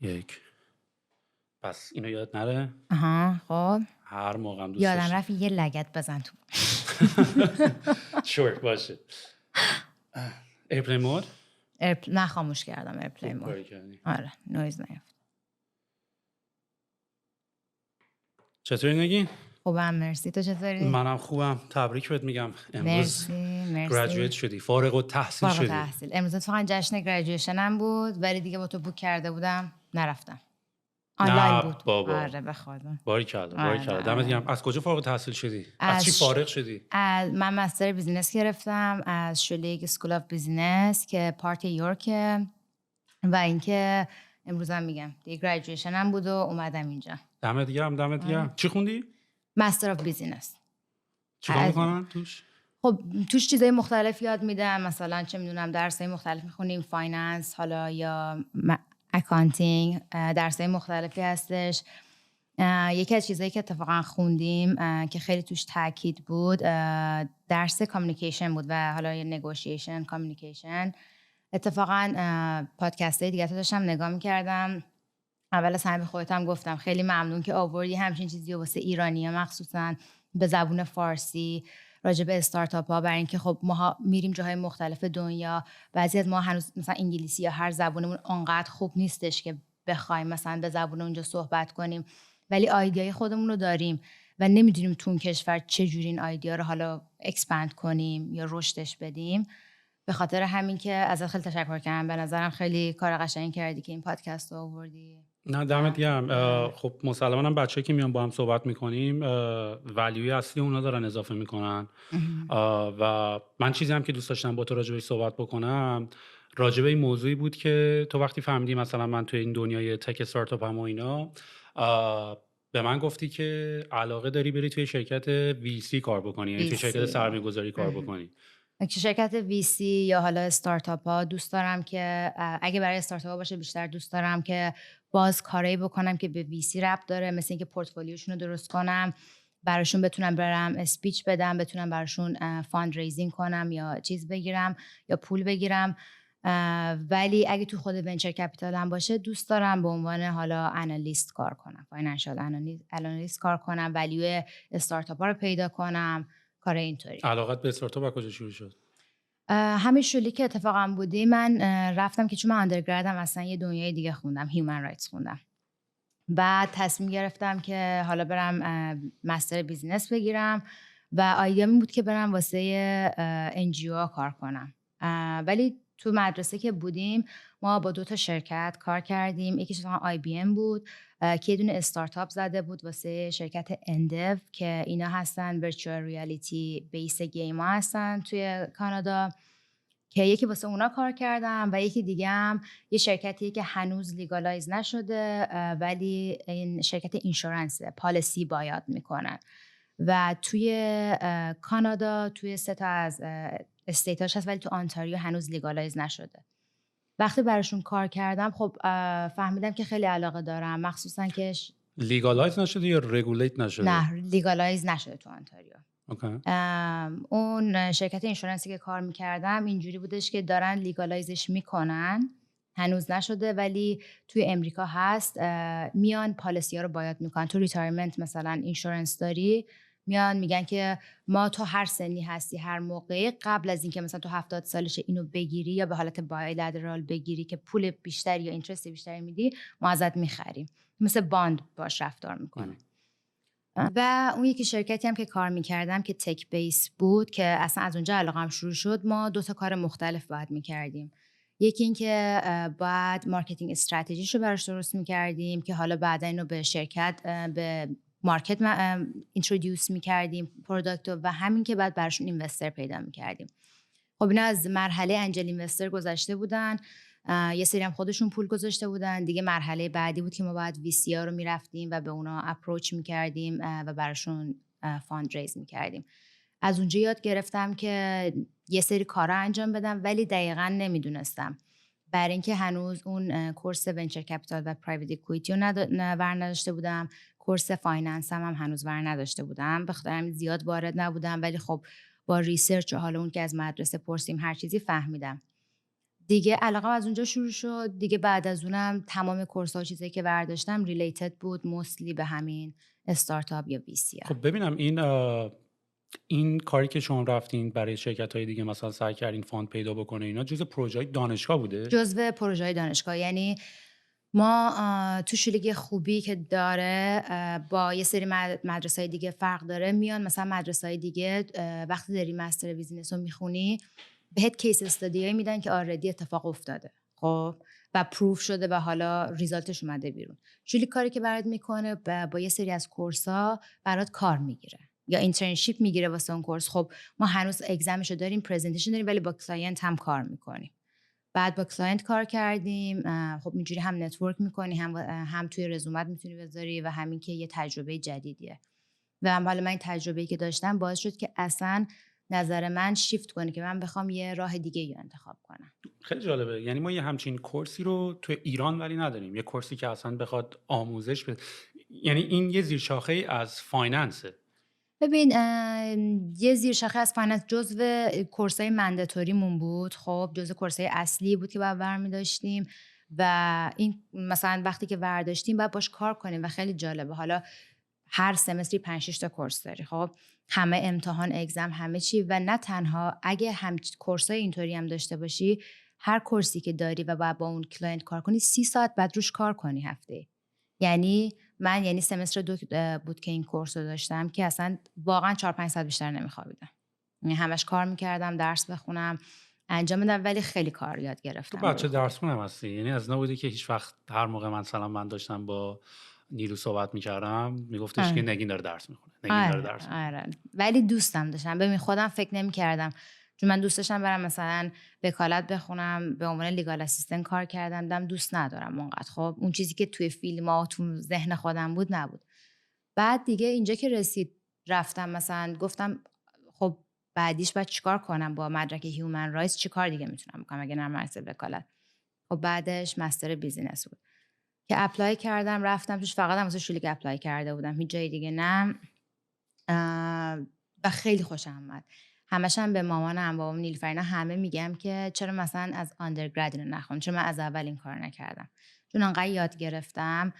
یک. پس اینو یاد نره. آها خب هر موقع هم دوست یادم داشتی. رفت یه لگد بزن تو. شور باشه. ایرپلین مود. نه خاموش کردم ایرپلین خوب مود. کاری کردی. آره نویز نیفت. چطوری نگین؟ خوبم مرسی، تو چطوری؟ منم خوبم. تبریک بهت میگم. امروز مرسی. گریجویت شدی. فارغ التحصیل فارغ شدی. التحصیل. امروز اتفاقا جشن گریجویشنم بود ولی دیگه با تو بوک کرده بودم نرفتم. آنلاین نه بود. بابا. آره بخدا. باریکلا. دمت گرم. از کجا فارغ التحصیل شدی؟ از چی فارغ شدی؟ من مستر بیزینس گرفتم از شولیگ اسکول آف بیزینس که پارت یورکه و اینکه امروزم میگم دیگه گریجویشنم بود و اومدم اینجا. دمت گرم. چی خوندی؟ مستر آف بیزینس. چیکار میکنن توش؟ خب توش چیزای مختلف یاد میدم، مثلا چه میدونم درسای مختلف میخونیم، فایننس حالا یا اکانتینگ، درسای مختلفی هستش. یکی از چیزایی که اتفاقا خوندیم که خیلی توش تاکید بود درس کامیونیکیشن بود و حالا یه نگوشیشن کامیونیکیشن. اتفاقا پادکستای دیگه داشتم نگاه میکردم. اول از همه خودم گفتم خیلی ممنون که آوردی همچین چیزی واسه ایرانی‌ها مخصوصا به زبون فارسی راجع به استارتاپ ها، برای اینکه خب ما میریم جاهای مختلف دنیا، بعضی از ما هنوز مثلا انگلیسی یا هر زبونمون اونقدر خوب نیستش که بخوایم مثلا به زبون اونجا صحبت کنیم، ولی ایده خودمون رو داریم و نمیدونیم تو اون کشور چه جوری این ایده رو حالا اکسپند کنیم یا رشدش بدیم. به خاطر همین که ازت خیلی تشکر کردم. به نظرم خیلی کار قشنگی کردی که این پادکست رو آوردی. نه دمت گرم. خب مسلماً هم بچه‌ای که میان با هم صحبت میکنیم ولیوی اصلی اونا دارن اضافه میکنن و من چیزی هم که دوست داشتم با تو راجبش صحبت بکنم راجب این موضوعی بود که تو وقتی فهمیدی مثلا من توی این دنیای تک استارتاپ هم و اینا به من گفتی که علاقه داری بری توی شرکت ویسی کار بکنی، یعنی توی شرکت سرمایه‌گذاری کار بکنی. که شرکت ویسی یا حالا استارتاپ ها دوست دارم که اگه برای استارتاپ ها باشه بیشتر دوست دارم که باز کاری بکنم که به ویسی ربط داره، مثل اینکه پورتفولیوشون رو درست کنم براشون، بتونم برم اسپیچ بدم، بتونم براشون فاند ریزینگ کنم یا چیز بگیرم یا پول بگیرم. ولی اگه تو خود ونچر کپیتال هم باشه دوست دارم به عنوان حالا انالیست کار کنم، فاینانشال انالیست کار کنم، ولیو استارتاپ ها رو پیدا کنم، کار اینطوری. علاقت به استارتاپ از کجا شروع شد؟ همین شولی که اتفاقا بودی من رفتم که چون من اندرگردم اصلا یه دنیای دیگه خوندم، هیومن رایتس خوندم. بعد تصمیم گرفتم که حالا برم مستر بیزینس بگیرم و آیدیام این بود که برم واسه NGO کار کنم. ولی تو مدرسه که بودیم ما با 2 تا شرکت کار کردیم. یکیش IBM بود که یه دونه استارتاپ زده بود واسه شرکت اندو که اینا هستن ورچوال ریالیتی بیس گیم ها هستن توی کانادا، که یکی واسه اونا کار کردم و یکی دیگه هم یه شرکتیه که هنوز لیگالایز نشده ولی این شرکت اینشورنس پالیسی باید میکنن و توی کانادا توی 3 تا از استیتاش هست ولی تو آنتاریو هنوز لیگالایز نشده. وقتی براشون کار کردم خب فهمیدم که خیلی علاقه دارم، مخصوصا که لیگالایز نشده یا رگولیت نشده؟ نه لیگالایز نشده تو آنتاریو. اوکی. اون شرکت اینشورنسی که کار میکردم اینجوری بودش که دارن لیگالایزش میکنن، هنوز نشده ولی توی امریکا هست، میان پالیسی ها رو باید میکنن. تو ریتایرمنت مثلا اینشورنس داری، میان میگن که ما تو هر سنی هستی هر موقعی قبل از اینکه مثلا تو 70 سالش اینو بگیری یا به حالت بایلترال بگیری که پول بیشتری یا اینترست بیشتری میدی ما ازت میخریم، مثل باند باش رفتار میکنه. و اون یکی شرکتی هم که کار میکردم که تک بیس بود که اصلا از اونجا علاقم شروع شد، ما 2 تا کار مختلف باید میکردیم. یکی این که باید مارکتینگ استراتژیش رو براش درست میکردیم که حالا بعدا اینو به شرکت به مارکت اینترودیوس میکردیم پروداکت و همین که بعد براشون اینوستر پیدا میکردیم. خب اینا از مرحله انجل اینوستر گذشته بودن، یه سری هم خودشون پول گذاشته بودن دیگه. مرحله بعدی بود که ما باید ویسی ها رو میرفتیم و به اونا اپروچ میکردیم و براشون فاند ریز میکردیم. از اونجا یاد گرفتم که یه سری کارا انجام بدم ولی دقیقاً نمیدونستم، برای اینکه هنوز اون کورس ونچر کپیتال و پرایوت اکوئیتی رو ور نداشته بودم، کورس فایننس هم هنوز ور نداشته بودم، به خاطر همین زیاد وارد نبودم، ولی خب با ریسرچ و حالا اون که از مدرسه پرسیم هر چیزی فهمیدم. دیگه علاقه‌م از اونجا شروع شد. دیگه بعد از اونم تمام کورس‌ها و چیزایی که برداشتم ریلیتد بود موستلی به همین استارتاپ یا VC‌ها. خب ببینم این کاری که شما رفتین برای شرکت‌های دیگه مثلا سعی کردین فاند پیدا بکنه اینا جزء پروژه‌های دانشگاه بوده؟ جزو پروژه‌های دانشگاه. یعنی ما تو شیلیگ خوبی که داره با یه سری مدرسه‌های دیگه فرق داره. میان مثلا مدرسه‌های دیگه وقتی داری مستر بیزینس رو میخونی بهت کیس استادیایی میدن که آردی اتفاق افتاده، خب، و پروف شده و حالا ریزالتش اومده بیرون. شیلی کاری که برات میکنه با یه سری از کورس‌ها برات کار میگیره یا اینترنشیپ میگیره واسه اون کورس. خب ما هنوز اگزمشو داریم، پرزنتیشن داریم، ولی با کلاینت هم کار میکنیم. بعد با کلاینت کار کردیم. خب اینجوری هم نتورک میکنی، هم توی رزومت میتونی بذاری و همین که یه تجربه جدیدیه. و حالا من این تجربه‌ای که داشتم باعث شد که اصلا نظر من شیفت کنه که من بخوام یه راه دیگه رو انتخاب کنم. خیلی جالبه. یعنی ما یه همچین کورسی رو تو ایران ولی نداریم، یه کورسی که اصلا بخواد آموزش بده. یعنی این یه زیرشاخه از فایننسه. ببین یه زیرشاخه از فایننس جزو کورسای منداتوریمون بود. خب جزو کورسای اصلی بود که باید برمی داشتیم و این مثلا وقتی که برداشتیم باید باش کار کنیم و خیلی جالبه. حالا هر سمستری 5-6 تا کورس داری، خب همه امتحان، اگزم، همه چی. و نه تنها اگه هم کورسای اینطوری هم داشته باشی، هر کورسی که داری و باید با اون کلاینت کار کنی 30 ساعت بعد روش کار کنی هفته. یعنی سمستر 2 بود که این کورس رو داشتم که اصلا واقعا 4-5 ساعت بیشتر نمیخوابیدم. یعنی همش کار میکردم، درس بخونم، انجام بدم، ولی خیلی کار یاد تو گرفتم رو به بچه خوبی. درسخون هم هستی؟ یعنی از نبودی که هیچ وقت هر موقع مثلا من داشتم با نیلو صحبت میکردم میگفتش که آره. نگین داره درس میخونه، نگین داره آره، درس میخونه. آره. ولی دوستم داشتم. ببین خودم فکر نمی‌کردم، چون من دوست داشتم برم مثلا وکالت بخونم، به عنوان لیگال اسیستنت کار کردم، دم دوست ندارم اونقدر. خب اون چیزی که توی فیلم‌ها و تو ذهن خودم بود نبود. بعد دیگه اینجا که رسید رفتم مثلا گفتم خب بعدیش باید چیکار کنم با مدرک هیومن رایتس؟ چیکار دیگه میتونم بکنم اگه نرم مدرسه وکالت؟ خب بعدش مستر بیزینس بود که اپلای کردم، رفتم توش. فقط هم واسه شولیک اپلای کرده بودم، هیچ جای دیگه نه. و خیلی خوشم اومد. همش هم به مامانم، بابام، نیلوفرینا همه میگم که چرا مثلا از آندرگراد اینو نخوندم، چرا من از اول این کار نکردم. چون انقدر یاد گرفتم.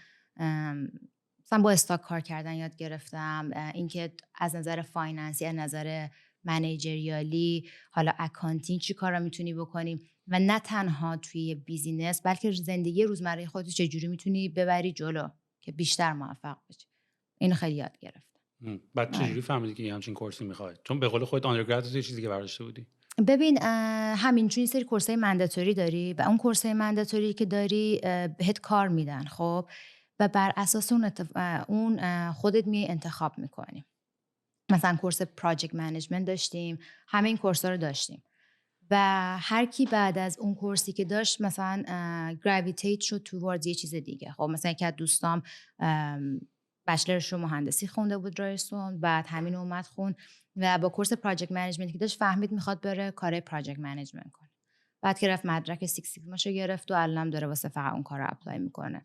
مثلا با استاک کار کردن یاد گرفتم، اینکه از نظر فایننسی، از نظر منیجریالی، حالا اکانتینگ چی کارا میتونی بکنیم و نه تنها توی بیزینس بلکه زندگی روزمره خودت چجوری میتونی ببری جلو که بیشتر موفق بشی. اینو خیلی یاد گرفتم. بعد آره. چجوری فهمیدی که یه همچین کورسی میخوای؟ چون به قول خودت آندرگراد یه چیزی که برداشته بودی. ببین همین چون یه سری کورسای منداتوری داری و اون کورسای منداتوری که داری بهت کار میدن، خب، و بر اساس اون خودت میای انتخاب میکنی. مثلا کورس پراجکت منیجمنت داشتیم، همه این کورسا رو داشتیم و هر کی بعد از اون کورسی که داشت مثلا گراویتیت شد توورد یه چیز دیگه. خب مثلا یکی از دوستام بچلرش رو مهندسی خونده بود رایرسون، بعد همین اومد خون و با کورس پراجکت منیجمنت که داشت فهمید میخواد بره کار پراجکت منیجمنت کنه. بعد که رفت مدرک 6 سیگماشو گرفت و الان داره واسه فقط اون کار رو اپلای میکنه.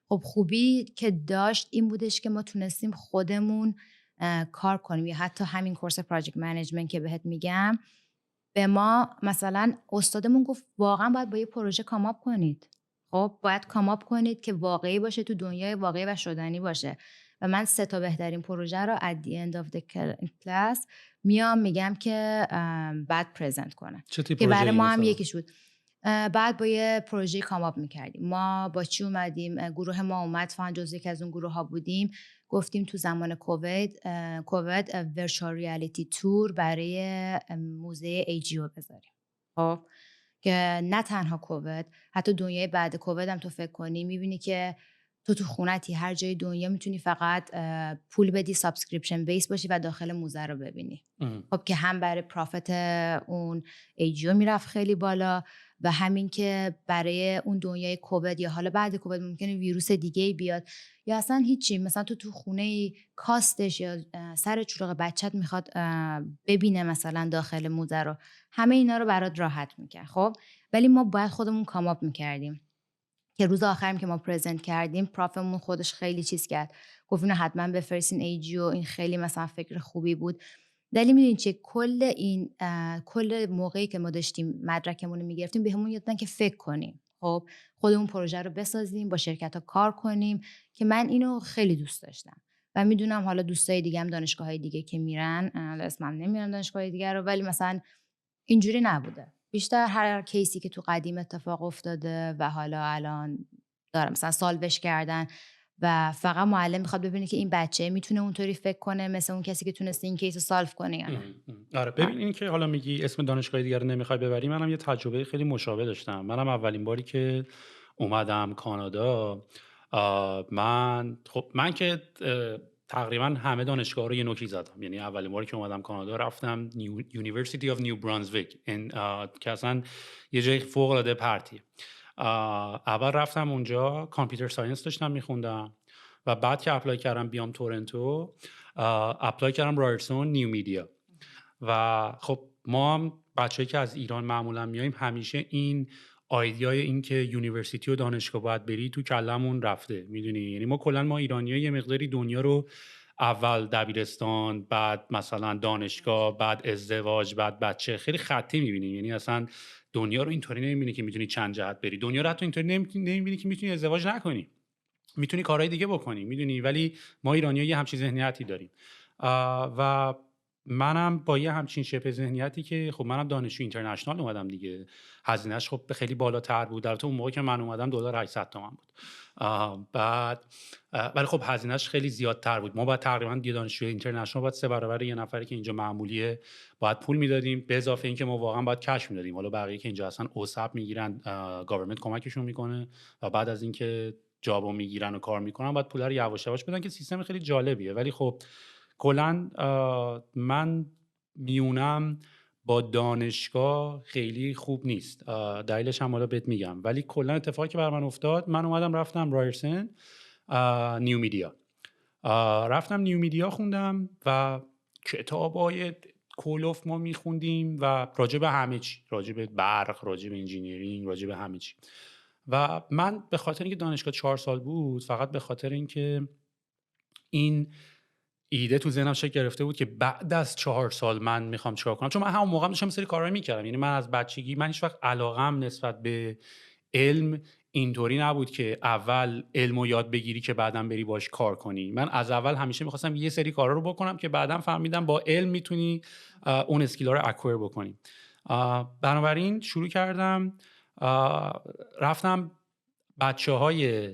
خب خوبی که داشت این بودش که ما تونستیم خودمون کار کنیم. یا حتی همین کورس پراجکت منیجمنت که بهت میگم، به ما مثلا استادمون گفت واقعا باید با یه پروژه کاماپ کنید. خب باید کاماپ کنید که واقعی باشه، تو دنیای واقعی و شدنی باشه. و من 3 تا بهترین پروژه رو at the end of the class میگم که بعد پرزنت کنن چه تیپ که برای پروژه‌ای ما هم مثلا؟ یکیش بود. بعد با یه پروژه کاماپ میکردیم. ما با چی اومدیم؟ گروه ما اومد، فان جزو یکی از اون گروه ها بودیم. گفتیم تو زمان کووید ورچوال ریالیتی تور برای موزه ایجیو بذاریم. خب که نه تنها کووید، حتی دنیای بعد کووید هم تو فکر کنی میبینی که تو خونتی هر جای دنیا میتونی فقط پول بدی، سابسکریپشن بیس باشی و داخل موزه رو ببینی. خب که هم برای پرافیت اون ایجیو میرفت خیلی بالا و همین که برای اون دنیای کووید یا حالا بعد کووید ممکنه ویروس دیگه بیاد یا اصلا هیچی، مثلا تو خونه کاستش یا سر چراغ بچت میخواد ببینه مثلا داخل موزه رو، همه اینا رو برات راحت میکرد. خب ولی ما باید خودمون کاماپ میکردیم که روز آخریم که ما پرزنت کردیم پرافمون خودش خیلی چیز کرد، گفت اینو حتما بفرستین ایجیو، این خیلی مثلا فکر خوبی بود. دلیل میدونید چه کل موقعی که ما داشتیم مدرکمون رو میگرفتیم بهمون یاد دادن که فکر کنیم، خب خودمون پروژه رو بسازیم، با شرکت ها کار کنیم، که من اینو خیلی دوست داشتم و میدونم حالا دوستای دیگه هم دانشگاه دیگه که میرن، حالا اسمم نمیارم دانشگاه دیگه رو، ولی مثلا اینجوری نبوده. بیشتر هر کیسی که تو قدیم اتفاق افتاده و حالا الان دارم مثلا سالوش کردن و فقط معلم میخواد ببینه که این بچه میتونه اونطوری فکر کنه مثل اون کسی که تونسته این کیس رو سالو کنه یا نه. آره ببین، آره. این که حالا میگی اسم دانشگاه دیگر رو نمیخوای ببری، منم یه تجربه خیلی مشابه داشتم. منم اولین باری که اومدم کانادا، من که تقریبا همه دانشگاه رو یه نوکی زدم. یعنی اولین باری که اومدم کانادا رفتم University of New Brunswick که اصلا یه جای فوق العاده پرتیه. اول رفتم اونجا کامپیوتر ساینس داشتم میخوندم و بعد که اپلای کردم بیام تورنتو، اپلای کردم رایرسون نیو میدیا. و خب ما هم بچه‌ای که از ایران معمولا میایم همیشه این آیدیای این که یونیورسیتی و دانشگاه باید بری تو کلمون رفته، میدونی. یعنی ما ایرانی‌ها یه مقداری دنیا رو اول دبیرستان، بعد مثلا دانشگاه، بعد ازدواج، بعد بچه خیلی خطی میبینیم. یعنی اصلا دنیا رو اینطوری نمیبینی که میتونی چند جهت بری. دنیا رو حتی اینطوری نمیبینی که میتونی ازدواج نکنی، میتونی کارهای دیگه بکنی، میدونی. ولی ما ایرانی‌ها یه همچین ذهنیتی داریم و منم با یه همچین شبه ذهنیتی که خب منم دانشجو اینترنشنال اومدم دیگه، هزینه‌اش خب خیلی بالاتر بود. البته اون موقع که من اومدم دلار 800 تومن بود. بعد ولی خب هزینه‌اش خیلی زیادتر بود. ما باید تقریبا یه دانشجو اینترنشنال باید 3 برابر یه نفری که اینجا معمولیه باید پول میدادیم، به اضافه اینکه ما واقعا باید کش میدادیم. حالا بقیه که اینجا اصلا اوساب میگیرن، گاورمنت کمکشون میکنه و بعد از اینکه جابو میگیرن و کار میکنن باید پول رو یواش یواش بدن، که سیستم خیلی جالبیه. ولی خب کلا من میونم با دانشگاه خیلی خوب نیست. دلیلش هم حالا بهت میگم. ولی کلا اتفاقی که بر من افتاد، من اومدم رفتم رایرسون نیو میدیا. رفتم نیو میدیا خوندم و کتابای کولوف ما میخوندیم و راجع به همه چی، راجع به برق، راجع به انجینیرینگ، راجع به همه چی. و من به خاطر اینکه دانشگاه 4 سال بود، فقط به خاطر اینکه این ایده تو ذهنم شکل گرفته بود که بعد از 4 سال من میخوام چیکار کنم. چون من همون موقع داشتم سری کارا میکردم. یعنی من از بچگی، من هیچ وقت علاقم نسبت به علم اینطوری نبود که اول علمو یاد بگیری که بعداً بری باش کار کنی. من از اول همیشه میخواستم یه سری کارا رو بکنم که بعداً فهمیدم با علم میتونی اون اسکیلا رو اکوایر بکنی. بنابراین شروع کردم، رفتم بچه‌های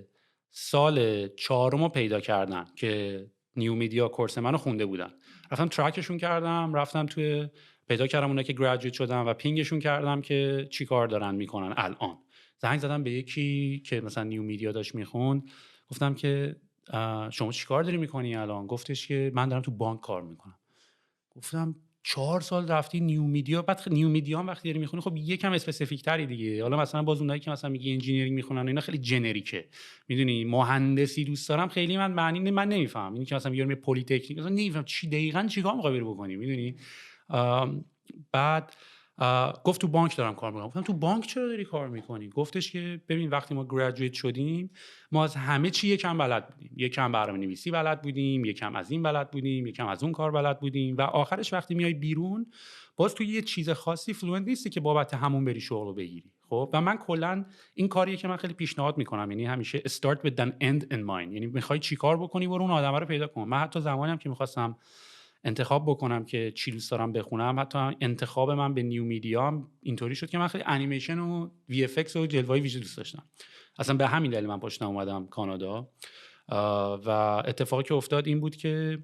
سال 4 رو پیدا کردم که نیو میدیا کورس منو خونده بودن. رفتم ترکشون کردم، رفتم توی پیدا کردم اونا که گریجویت شدن و پینگشون کردم که چی کار دارن میکنن الان. زنگ زدم به یکی که مثلا نیو میدیا داشت میخوند، گفتم که شما چی کار داری میکنی الان؟ گفتش که من دارم تو بانک کار میکنم. گفتم 4 سال رفتی نیو میدیا؟ بعد نیو میدیا هم وقتی داری میخونی خب یکم اسپسیفیک تری دیگه. حالا مثلا باز اونایی که مثلا میگی انجینیرینگ میخونن اینا خیلی جنریکه، میدونی. مهندسی دوست دارم خیلی من نمیفهمم. این که مثلا میگم پلی تکنیک مثلا نمیفهم چی دقیقاً چیکار میخوای بری بکنی، میدونی. بعد گفت تو بانک دارم کار میکنم. گفتم تو بانک چرا داری کار میکنی؟ گفتش که ببین وقتی ما گریجویت شدیم ما از همه چی یکم بلد بودیم. یکم برنامه‌نویسی بلد بودیم، یکم از این بلد بودیم، یکم از اون کار بلد بودیم و آخرش وقتی میای بیرون باز توی یه چیز خاصی فلوئنت نیستی که بابت همون بری شغل رو بگیری. خب و من کلا این کاریه که من خیلی پیشنهاد میکنم. یعنی همیشه start with an end in mind. یعنی میخوای چیکار بکنی برو اون آدمه رو پیدا کن. من حتی زمانی هم که میخواستم انتخاب بکنم که چی دوست دارم بخونم، حتی انتخاب من به نیو میدیا هم اینطوری شد که من خیلی انیمیشن و وی اف ایکس و جلوه‌ای ویژه دوست داشتم. اصلا به همین دلیل من پشتم اومدم کانادا. و اتفاقی که افتاد این بود که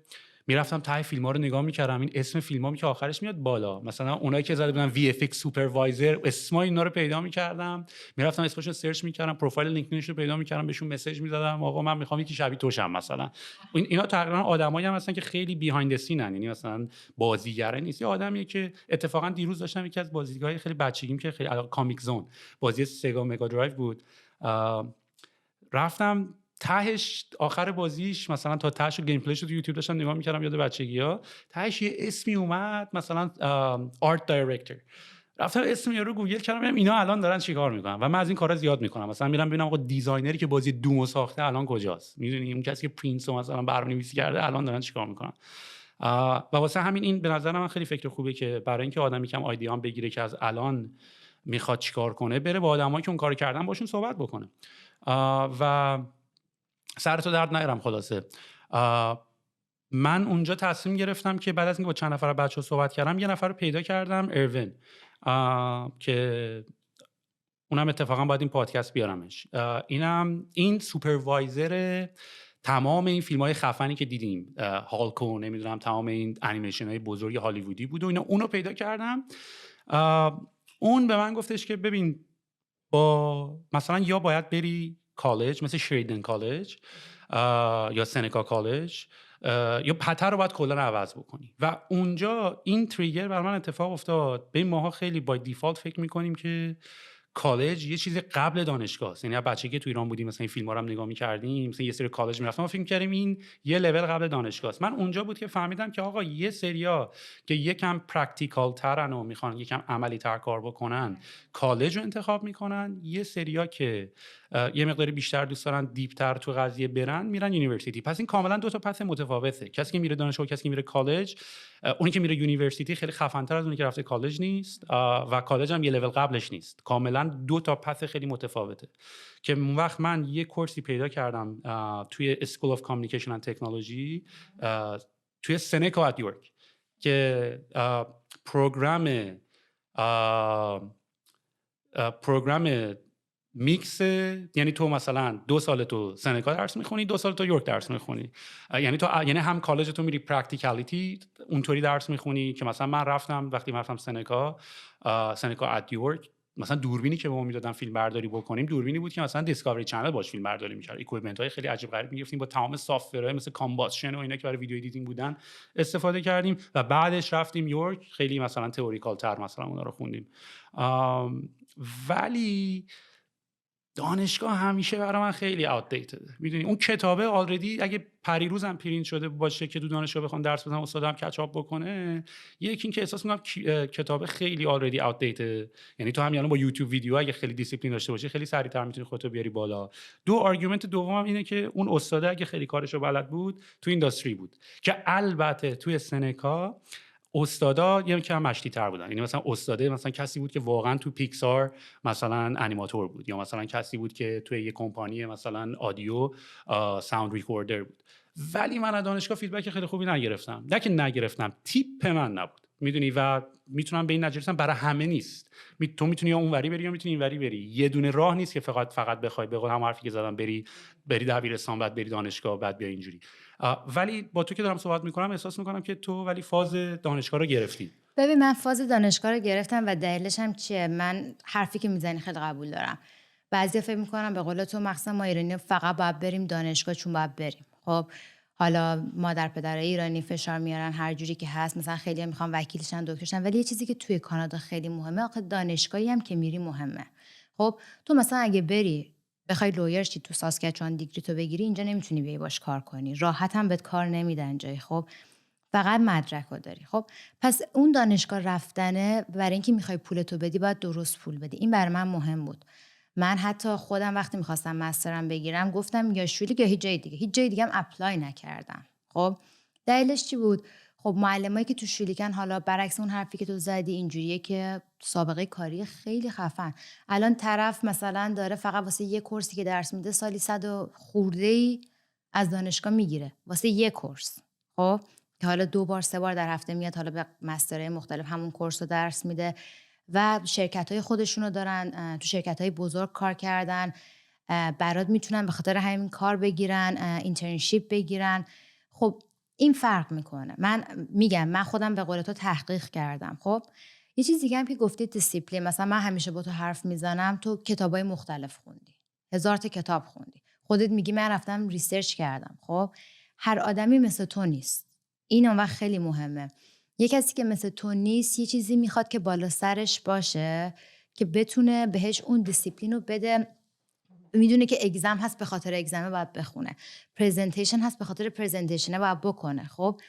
میرفتم ته فیلم‌ها رو نگاه می‌کردم، این اسم فیلم‌ها که آخرش میاد بالا، مثلا اونایی که زده بودن وی اف ایکس سوپروایزر، اسمای اینا رو پیدا می‌کردم، میرفتم اسمشون سرچ می‌کردم، پروفایل لینکدینش رو پیدا می‌کردم، بهشون مسیج می‌زدم آقا من می‌خوام یکی شبیه تو شم مثلا. اینا تقریبا آدمایی هم هستن که خیلی بیهایند سینن، یعنی مثلا بازیگره نیست. یه آدمیه که اتفاقا دیروز داشتم یکی از بازی‌های خیلی بچگیم که خیلی کامیک زون بازی سگا مگا درایو بود، رفتم تهش آخر بازیش مثلا تا تهش گیم پلیش رو تو یوتیوب داشتم نگاه می‌کردم یاد بچگی‌ها، تهش یه اسمی اومد مثلا آرت دایرکتور. رفتم اسم یارو گوگل کردم ببینم اینا الان دارن چیکار میکنن و من از این کارا زیاد میکنم. مثلا میرم ببینم آقا دیزاینری که بازی دومو ساخته الان کجاست، میدونی اون کسی که پرینس رو مثلا برنامه‌نویسی کرده الان دارن چیکار میکنن. و واسه همین این به نظر من خیلی فکر خوبه که برای اینکه آدمی کم آیدیام بگیره که از الان میخواد چیکار کنه، بره با آدمایی که اون کارو کردن باشون صحبت بکنه و سرتو درد نیارم. خلاصه من اونجا تصمیم گرفتم که بعد از اینکه با چند نفر بچه‌ها صحبت کردم، یه نفر رو پیدا کردم، اروین، که اونم اتفاقا باید این پادکست بیارمش. این سوپروایزر تمام این فیلم‌های خفنی که دیدیم، هالکو، نمیدونم تمام این انیمیشن‌های بزرگ هالیوودی بود و اونو پیدا کردم. اون به من گفتش که ببین، با مثلا یا باید بری کالج مثل شریدن کالج یا سنکا کالج، یا پتر رو باید کلا عوض بکنی. و اونجا این تریگر بر من اتفاق افتاد. به ماها خیلی با دیفالت فکر میکنیم که کالج یه چیز قبل دانشگاه است. یعنی بچگی که تو ایران بودیم مثلا این فیلم‌ها رو هم نگاه می‌کردیم، مثلا یه سری کالج می‌رفتم ما فکر می‌کردیم این یه لول قبل دانشگاه است. من اونجا بود که فهمیدم که آقا یه سریا که یکم پرکتیکال ترن و میخوان یکم عملی تر کار بکنن کالج رو انتخاب میکنن، یه سریا که یه مقداری بیشتر دوست دارن دیپتر تو قضیه برن میرن یونیورسیتی. پس این کاملا دو تا پس متفاوته. کسی که میره دانشگاه، کسی که میره کالج، اونی که میره یونیورسیتی خیلی خفن‌تر از اونی که رفته کالج نیست و کالج هم یه لول قبلش نیست. کاملا دو تا پس خیلی متفاوته. که اون وقت من یه کورسی پیدا کردم توی School of Communication and Technology توی سنکا ات یورک که پروگرام میکس، یعنی تو مثلا 2 سال تو سنکا درس میخونی، 2 سال تو یورک درس میخونی. یعنی هم کالج تو میری پرکتیکالیتی اونطوری درس میخونی که مثلا من وقتی رفتم سنکا ات یورک، مثلا دوربینی که به ما میدادن فیلم برداری بکنیم، دوربینی بود که مثلا دیسکاوری چنل باش فیلم برداری می‌کرد. اکویپمنت های خیلی عجیب غریب می‌گرفتیم، با تمام سافت‌ورهای مثل کامباسشن و اینا که برای ویدیو ادیتینگ بودن استفاده کردیم. و بعدش رفتیم یورک، خیلی مثلا تئوریکال تر مثلا اونا رو خوندیم. ولی دانشگاه همیشه برای من خیلی آوتدیتد. میدونی اون کتابه آلردی اگه پریروزم پرینت شده باشه که تو دانشگاه بخوام درس بدم استادم کچاپ بکنه، یکی این که احساس میکنم کتابه خیلی آلردی آوتدیتد. یعنی تو همین الان با یوتیوب ویدیو اگه خیلی دیسیپلین داشته باشی خیلی سریعتر میتونی خودتو بیاری بالا. آرگومنت دومم اینه که اون استاده اگه خیلی کارشو بلد بود تو اینداستری بود، که البته توی سنکا استادا یه کم مشتی تر بودن. یعنی مثلا استاده مثلا کسی بود که واقعا تو پیکسار مثلا انیماتور بود، یا مثلا کسی بود که توی یه کمپانی مثلا آدیو ساوند ریکوردر بود. ولی من از دانشگاه فیدبک خیلی خوبی نگرفتم. نه که نگرفتم، تیپ من نبود. میدونی و میتونم به این نتیجه برسم برای همه نیست. تو میتونی یا اونوری بری یا میتونی اینوری بری. یه دونه راه نیست که فقط بخوای به قول هم حرفی که زدم بری دبیرستان بعد بری دانشگاه بعد بیا اینجوری. ولی با تو که دارم صحبت میکنم احساس میکنم که تو ولی فاز دانشگاه رو گرفتی. ببین من فاز دانشگاه رو گرفتم و دلیلش هم چیه؟ من حرفی که میزنی خیلی قبول دارم. بعضیا فکر میکنم به قول تو مخصوصا ما ایرانی فقط باید بریم دانشگاه چون باید بریم. خب حالا مادر پدر ایرانی فشار میارن هر جوری که هست، مثلا خیلی هم میخوان وکیلشن دکترشن، ولی یه چیزی که توی کانادا خیلی مهمه، آخه دانشگاهی هم که میری مهمه. خب تو مثلا اگه بری بخوای لویر شی تو ساسکچوان دیگری تو بگیری، اینجا نمیتونی بیای باش کار کنی، راحت هم بهت کار نمیدن جایی. خب فقط مدرک رو داری. خب پس اون دانشگاه رفتنه برای اینکه میخوای پولتو بدی باید درست پول بدی. این برای من مهم بود. من حتی خودم وقتی میخواستم مسترم بگیرم گفتم یا شولیک یا هیچ جای دیگه هم اپلای نکردم. خب دلیلش چی بود؟ خب معلمایی که تو شولیکن، حالا برعکس اون حرفی که تو زدی، اینجوریه که سابقه کاری خیلی خفن. الان طرف مثلا داره فقط واسه یه کورسی که درس میده سالی 100 خورده‌ای از دانشگاه میگیره واسه یه کورس. خب که حالا 2 بار 3 بار در هفته میاد، حالا به مسترهای مختلف همون کورس رو درس میده و شرکت‌های خودشونو دارن، تو شرکت‌های بزرگ کار کردن، برات میتونن به خاطر همین کار بگیرن، اینترنشیپ بگیرن. خب این فرق میکنه. من میگم من خودم به قول تو تحقیق کردم. خب یه چیز دیگه هم که گفتی دیسیپلین، مثلا من همیشه با تو حرف میزنم، تو کتابای مختلف خوندی، 1000 تا کتاب خوندی، خودت میگی من رفتم ریسرچ کردم. خب هر آدمی مثل تو نیست. این اون وقت خیلی مهمه. یه کسی که مثل تو نیست یه چیزی میخواد که بالا سرش باشه که بتونه بهش اون دیسیپلین رو بده. میدونه که اگزم هست به خاطر اگزمه باید بخونه، پرزنتیشن هست به خاطر پرزنتیشنه باید بکنه. خب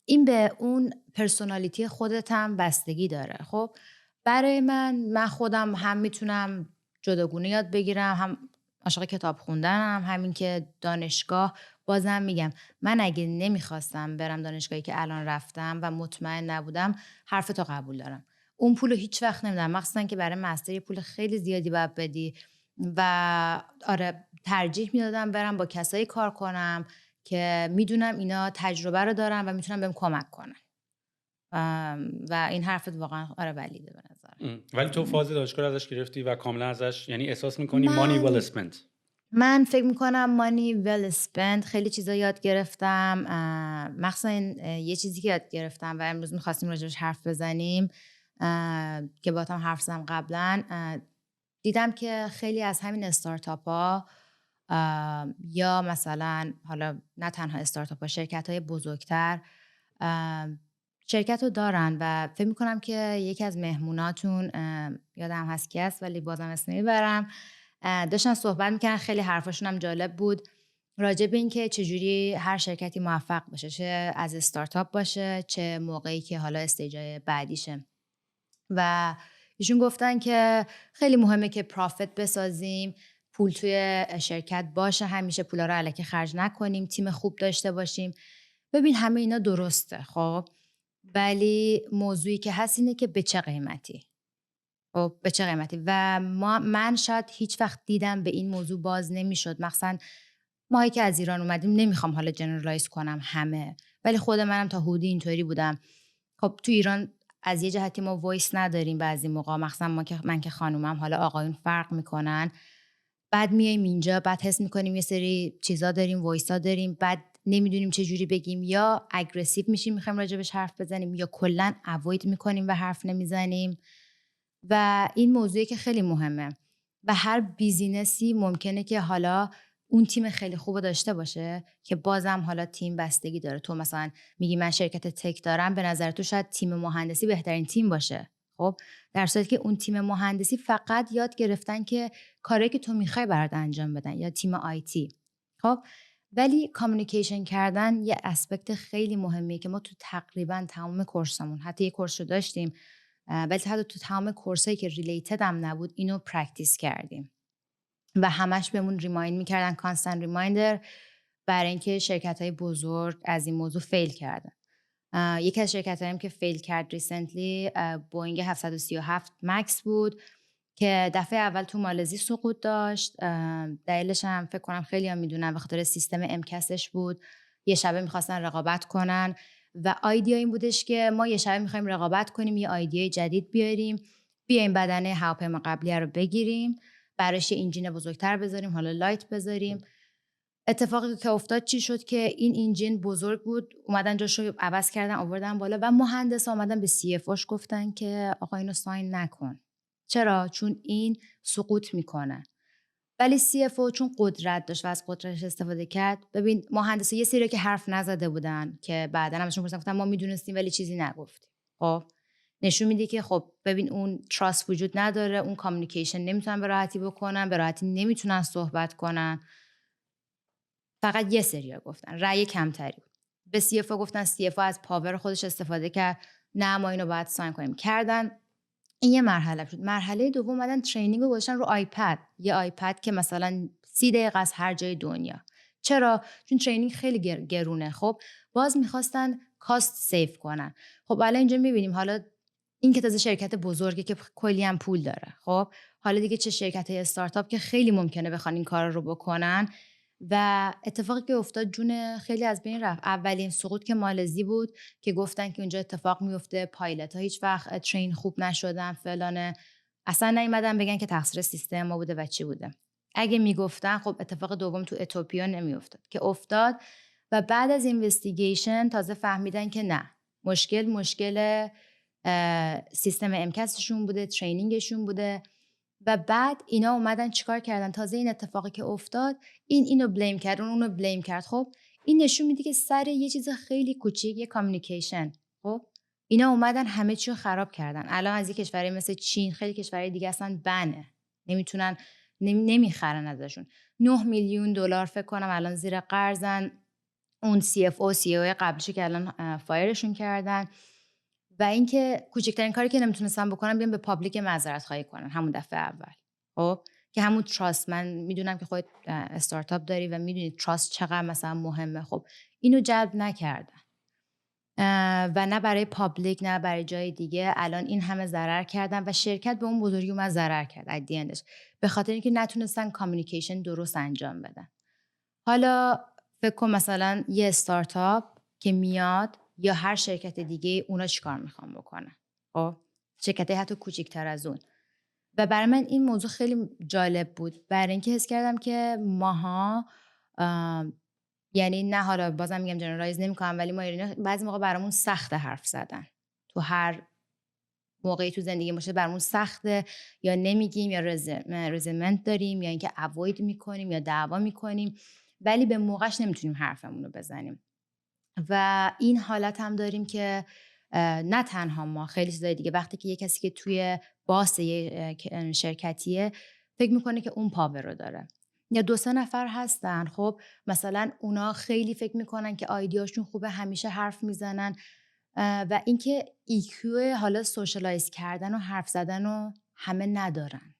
این به اون پرسونالیتی خودت هم بستگی داره. خب برای من خودم هم میتونم جداگونه یاد بگیرم، هم عاشق کتاب خوندنم، همین که دانشگاه بازم میگم من اگه نمیخواستم برم دانشگاهی که الان رفتم و مطمئن نبودم حرفتو قبول دارم. اون پولو هیچ وقت نمیدم، مخصوصا که برای مستر یه پول خیلی زیادی باید بدی و آره ترجیح میدادم برم با کسایی کار کنم که میدونم اینا تجربه رو دارن و میتونن بهم کمک کنن. و این حرفت واقعا آره ولیده به نظر ولی تو فاز دانشگاه رو ازش گرفتی و کاملا ازش یعنی احساس میکنی money من well spent. من فکر میکنم مانی ول اسپند خیلی چیزا یاد گرفتم، مخصوصا یه چیزی که یاد گرفتم و امروز میخواستیم راجبش حرف بزنیم که با هم حرف زدم قبلا، دیدم که خیلی از همین استارتاپ ها یا مثلا حالا نه تنها استارتاپ ها، شرکت های بزرگتر شرکت رو دارن و فکر میکنم که یکی از مهموناتون یادم هست کی است ولی بازم اسم نمیبرم، داشتن صحبت میکنن، خیلی حرفاشون هم جالب بود راجع به این که چجوری هر شرکتی موفق باشه، چه از استارتاپ باشه چه موقعی که حالا استیجای بعدیشه. و ایشون گفتن که خیلی مهمه که پرافیت بسازیم، پول توی شرکت باشه، همیشه پولا رو الکی خرج نکنیم، تیم خوب داشته باشیم. ببین همه اینا درسته خب، ولی موضوعی که هست اینه که به چه قیمتی. خب به چه قیمتی؟ و من شاید هیچ وقت دیدم به این موضوع باز نمیشد، مخصوصا ماهی که از ایران اومدیم، نمیخوام حالا جنرالایز کنم همه، ولی خود منم تا حدودی اینطوری بودم. خب تو ایران از یه جهتی ما وایس نداریم بعضی موقع، مخصوصا من که خانومم، حالا آقایون فرق میکنن. بعد میایم اینجا، بعد حس میکنیم یه سری چیزا داریم، وایسا داریم، بعد نمیدونیم چه جوری بگیم، یا اگریسیو میشیم میخوایم راجبش حرف بزنیم، یا کلا اوید میکنیم و حرف نمیزنیم. و این موضوعی که خیلی مهمه و هر بیزینسی ممکنه که حالا اون تیم خیلی خوب داشته باشه که بازم حالا تیم بستگی داره. تو مثلا میگی من شرکت تک دارم، به نظر تو شاید تیم مهندسی بهترین تیم باشه، خب در صورتی که اون تیم مهندسی فقط یاد گرفتن که کاری که تو میخوای برات انجام بدن، یا تیم آیتی. خب ولی کامیونیکیشن کردن یه اسپکت خیلی مهمیه که ما تو تقریبا تمام کورسمون، حتی یه کورس رو داشتیم ولی حتی تو تمام کورسایی که ریلیتد هم نبود اینو پرکتیس کردیم و همش بهمون ریمایند میکردن، کانستنت ریمایندر، برای اینکه شرکت‌های بزرگ از این موضوع فیل کردن. یکی از شرکت‌هایی که فیل کرد ریسنتلی بوینگ 737 مکس بود که دفعه اول تو مالزی سقوط داشت. دلیلش هم فکر کنم خیلی هم میدونن، به خاطر سیستم امکسش بود. یه شبه میخواستن رقابت کنن و آیدیا این بودش که ما یه شبه میخوایم رقابت کنیم، یه آیدیای جدید بیاریم، بیایم بدنه هواپیما قبلیه رو بگیریم، براش یه انجین بزرگتر بذاریم، حالا لایت بذاریم. اتفاقی که افتاد چی شد که این انجین بزرگ بود، اومدن جاشو عوض کردن آوردن بالا و مهندسا اومدن به سی اف اوش گفتن که آقا اینو ساین نکن. چرا؟ چون این سقوط میکنه. ولی سی اف او چون قدرت داشت و از قدرتش استفاده کرد. ببین مهندسا یه سری که حرف نزده بودن که بعداً همشون گفتن ما میدونستیم ولی چیزی نگفتیم. خب نشون میده که خب ببین اون تراست وجود نداره، اون کامیونیکیشن نمیتونن به راحتی بکنن، به راحتی نمیتونن صحبت کنن. فقط یه سریا گفتن، رأی کمتری بود. به سی اف او گفتن، سی اف او از پاور خودش استفاده کرد، نه ما اینو باید ساین کنیم، کردن. این یه مرحله شد. مرحله دوم اومدن ترینینگ رو گذاشتن رو آیپد، یه آیپد که مثلا 30 دقیقه از هر جای دنیا. چرا؟ چون ترینینگ خیلی گرونه. خب باز میخواستن کاست سیو کنن. خب الان اینجا میبینیم، حالا این که تازه شرکت بزرگی که کلی هم پول داره، خب حالا دیگه چه شرکت‌های استارتاپ که خیلی ممکنه بخوان این کار رو بکنن. و اتفاقی که افتاد جون خیلی از بین رفت. اولین سقوط که مالزی بود که گفتن که اونجا اتفاق میفته، پایلت ها هیچ وقت ترین خوب نشدن فلانه، اصلا نیومدن بگن که تقصیر سیستم ما بوده و چی بوده. اگه میگفتن خب اتفاق دوم تو اتوپیا نمیافتاد که افتاد. و بعد از اینوستیگیشن تازه فهمیدن که نه، مشکل سیستم امکسشون بوده، ترینینگشون بوده. و بعد اینا اومدن چیکار کردن؟ تازه این اتفاقی که افتاد، اینو بلیم کرد، اونو بلیم کرد. خب این نشون میده که سر یه چیز خیلی کوچیک، یه کامیونیکیشن، خب اینا اومدن همه چی رو خراب کردن. الان از یه کشوری مثل چین، خیلی کشورهای دیگه اصلا بنه، نمیتونن، نمیخرن ازشون. 9 میلیون دلار فکر کنم الان زیر قرضن. اون سی اف او سی او قبلیشو که الان فایرشون کردن. و اینکه کوچکترین کاری که نمیتونستن بکنن بیان به پابلیک معذرت خواهی کنن همون دفعه اول. خب که همون تراست. من میدونم که خودت استارتاپ داری و میدونی تراست چقدر مثلا مهمه. خب اینو جلب نکردن و نه برای پابلیک نه برای جای دیگه. الان این همه ضرر کردن و شرکت به اون بزرگی اومد ضرر کرد ادیندش، به خاطر اینکه نتونستن کامیونیکیشن درست انجام بدن. حالا فکر کن مثلا یه استارتاپ که میاد یا هر شرکت دیگه، اونا چیکار میخوان بکنن؟ خب شرکت حتی کوچیک‌تر از اون. و برای من این موضوع خیلی جالب بود، برای اینکه حس کردم که ماها یعنی نه، حالا بازم میگم جنرالایز نمی‌کنم، ولی ما ایرانی بعضی موقع برامون سخته حرف زدن. تو هر موقعی تو زندگی باشه برامون سخته، یا نمیگیم، یا رزیمنت داریم، یا اینکه اوید میکنیم یا دعوا میکنیم، ولی به موقعش نمیتونیم حرفمون رو بزنیم. و این حالت هم داریم که نه تنها ما، خیلی چیزای دیگه، وقتی که یه کسی که توی باس یه شرکتیه فکر میکنه که اون پاور رو داره، یا 2-3 نفر هستن خب مثلا اونا خیلی فکر میکنن که آیدیاشون خوبه، همیشه حرف میزنن و اینکه ایکیو حالا سوشالایز کردن و حرف زدن رو همه ندارن.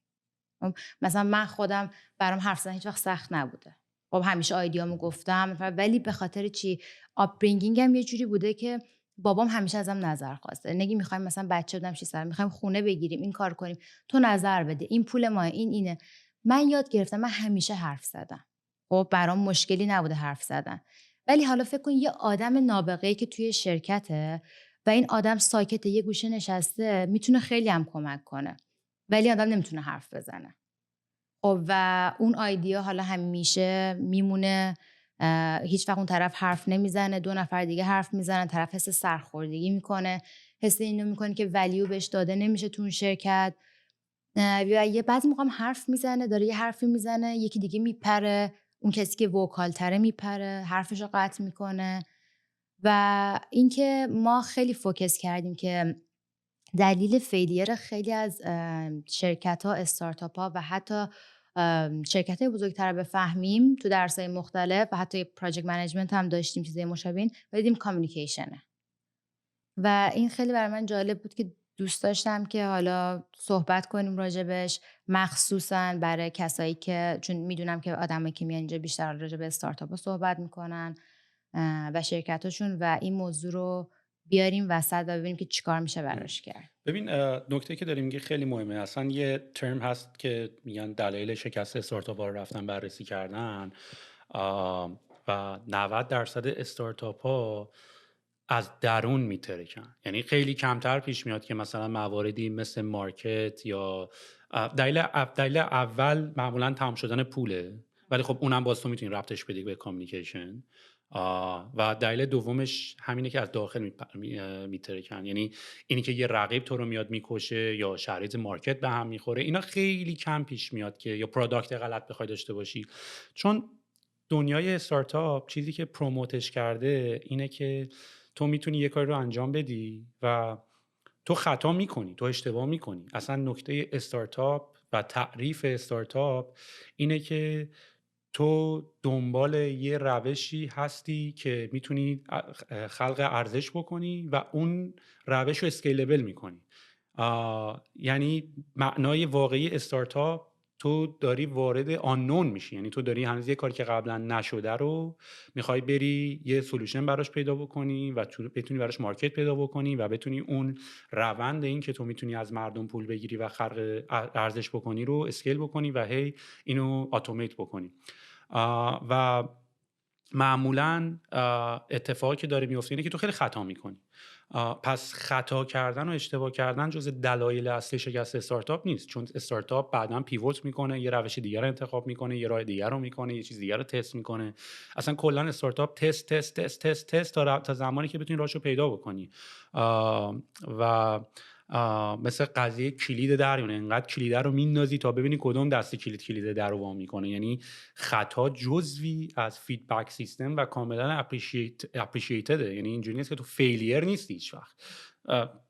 مثلا من خودم برام حرف زدن هیچ وقت سخت نبوده. خب همیشه آیدیامو گفتم، ولی به خاطر چی؟ آپبرینگینگم یه جوری بوده که بابام همیشه ازم نظر خواسته. نگی میخوایم مثلا بچه بدم 600، میخوایم خونه بگیریم، این کار کنیم، تو نظر بده، این پول ما، این اینه. من یاد گرفتم، من همیشه حرف زدم. خب برام مشکلی نبوده حرف زدن. ولی حالا فکر کن یه آدم نابغه‌ای که توی شرکته و این آدم ساکته، یه گوشه نشسته، میتونه خیلی هم کمک کنه، ولی آدم نمیتونه حرف بزنه. و اون آیدیا حالا همیشه میمونه، هیچ وقت اون طرف حرف نمیزنه، 2 نفر دیگه حرف میزنن، طرف حس سرخوردگی میکنه، حس اینو میکنه که ولیو بهش داده نمیشه تو اون شرکت. و یه بعضی موقع هم حرف میزنه، داره یه حرفی میزنه، یکی دیگه میپره، اون کسی که وکالتره میپره، حرفشو قطع میکنه. و اینکه ما خیلی فوکس کردیم که دلیل فیلیر خیلی از شرکت‌ها، استارتاپ‌ها و حتی شرکت‌های بزرگتر بفهمیم تو درس‌های مختلف، و حتی پراجکت منیجمنت هم داشتیم چیزای مشابه، و دیدیم کامیونیکیشنه. و این خیلی برای من جالب بود که دوست داشتم که حالا صحبت کنیم راجبش، مخصوصا برای کسایی که، چون میدونم که آدمایی که میان اینجا بیشتر راجع به استارتاپ‌ها صحبت میکنن و شرکتاشون، و این موضوع رو بیاریم وسط و ببینیم که چیکار میشه براش کرد. ببین نکته که داریم میگه خیلی مهمه. اصلا یه ترم هست که میگن دلایل شکست استارتاپ ها رو رفتن بررسی کردن و 90% استارتاپ ها از درون میترکن. یعنی خیلی کمتر پیش میاد که مثلا مواردی مثل مارکت یا دلیل اول معمولا تمام شدن پوله، ولی خب اونم باز تو میتونی ربطش بدی به کامیونیکیشن. و دلیل دومش همینه که از داخل میترکن، یعنی اینی که یه رقیب تو رو میاد میکشه یا شرایط مارکت به هم میخوره. اینا خیلی کم پیش میاد که یا پروداکت غلط بخوای داشته باشی، چون دنیای استارتاپ چیزی که پروموتش کرده اینه که تو میتونی یه کاری رو انجام بدی و تو خطا میکنی، تو اشتباه میکنی. اصلا نکته استارتاپ و تعریف استارتاپ اینه که تو دنبال یه روشی هستی که میتونی خلق ارزش بکنی و اون روش رو اسکیلبل میکنی. یعنی معنای واقعی استارتاپ، تو داری وارد آنون میشی، یعنی تو داری هنوز یه کاری که قبلا نشده رو میخوای بری یه سولوشن براش پیدا بکنی و بتونی براش مارکت پیدا بکنی و بتونی اون روند این که تو میتونی از مردم پول بگیری و خلق ارزش بکنی رو اسکیل بکنی و هی اینو اتومات بکنی. و معمولا اتفاقی که داره میفته اینه که تو خیلی خطا میکنی. پس خطا کردن و اشتباه کردن جز دلایل اصلی شکست استارتاپ نیست، چون استارتاپ بعداً پیوت میکنه، یه روش دیگر رو انتخاب میکنه، یه راه دیگر رو میکنه، یه چیز دیگر رو تست میکنه. اصلا کلا استارتاپ تست تست تست تست تست تا زمانی که بتونی راهشو پیدا بکنی. و مثل قضیه کلید در، یعنی انقدر کلید رو میندازی تا ببینی کدوم دسته کلید در رو وا میکنه. یعنی خطا جزوی از فیدبک سیستم و کاملا اپریشیتده. یعنی اینجوری نیست که تو فیلیر نیستی هیچ وقت.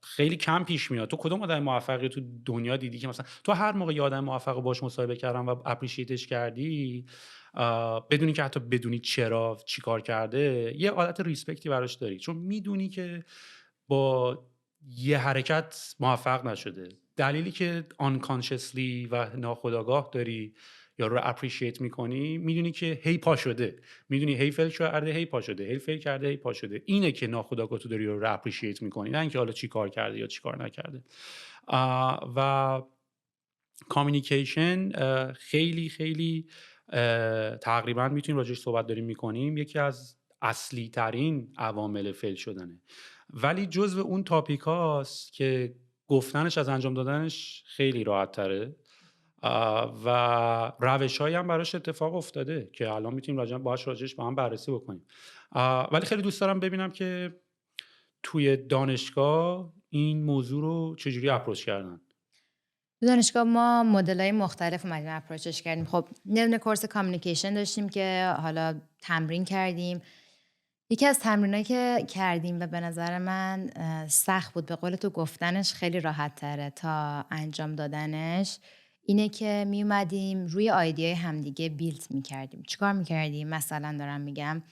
خیلی کم پیش میاد. تو کدوم آدم موفقی تو دنیا دیدی که مثلا تو هر موقع یه آدم موفق رو باش مصاحبه کردم و اپریشیتش کردی بدونی که حتی بدونی چرا چیکار کرده، یه عادت ریسپکتی براش داری، چون میدونی که با یه حرکت موفق نشده، دلیلی که unconsciously و ناخودآگاه داری یا رو اپریشیت میکنی، میدونی که هی پا شده، میدونی هی فیل کرده هی پا شده، هی فیل کرده هی پا شده. اینه که ناخودآگاه تو داری رو اپریشیت میکنی، نه اینکه حالا چی کار کرده یا چی کار نکرده. و کامیونیکیشن خیلی خیلی تقریبا میتونیم راجعش صحبت داریم میکنیم، یکی از اصلی ترین عوامل فیل شدنه، ولی جزو اون تاپیک هاست که گفتنش از انجام دادنش خیلی راحت تره و روش هایی هم براش اتفاق افتاده که الان میتونیم راجعش با هم بررسی بکنیم. ولی خیلی دوست دارم ببینم که توی دانشگاه این موضوع رو چجوری اپروچ کردن. تو دانشگاه ما مدل‌های مختلف اومدیم اپروچش کردیم. خب یه دونه کورس کامیونیکیشن داشتیم که حالا تمرین کردیم. یکی از تمرینایی که کردیم و به نظر من سخت بود، به قول تو گفتنش خیلی راحت تره تا انجام دادنش، اینه که می اومدیم روی آیدیای همدیگه بیلد میکردیم. چیکار میکردیم؟ مثلا دارم میگم،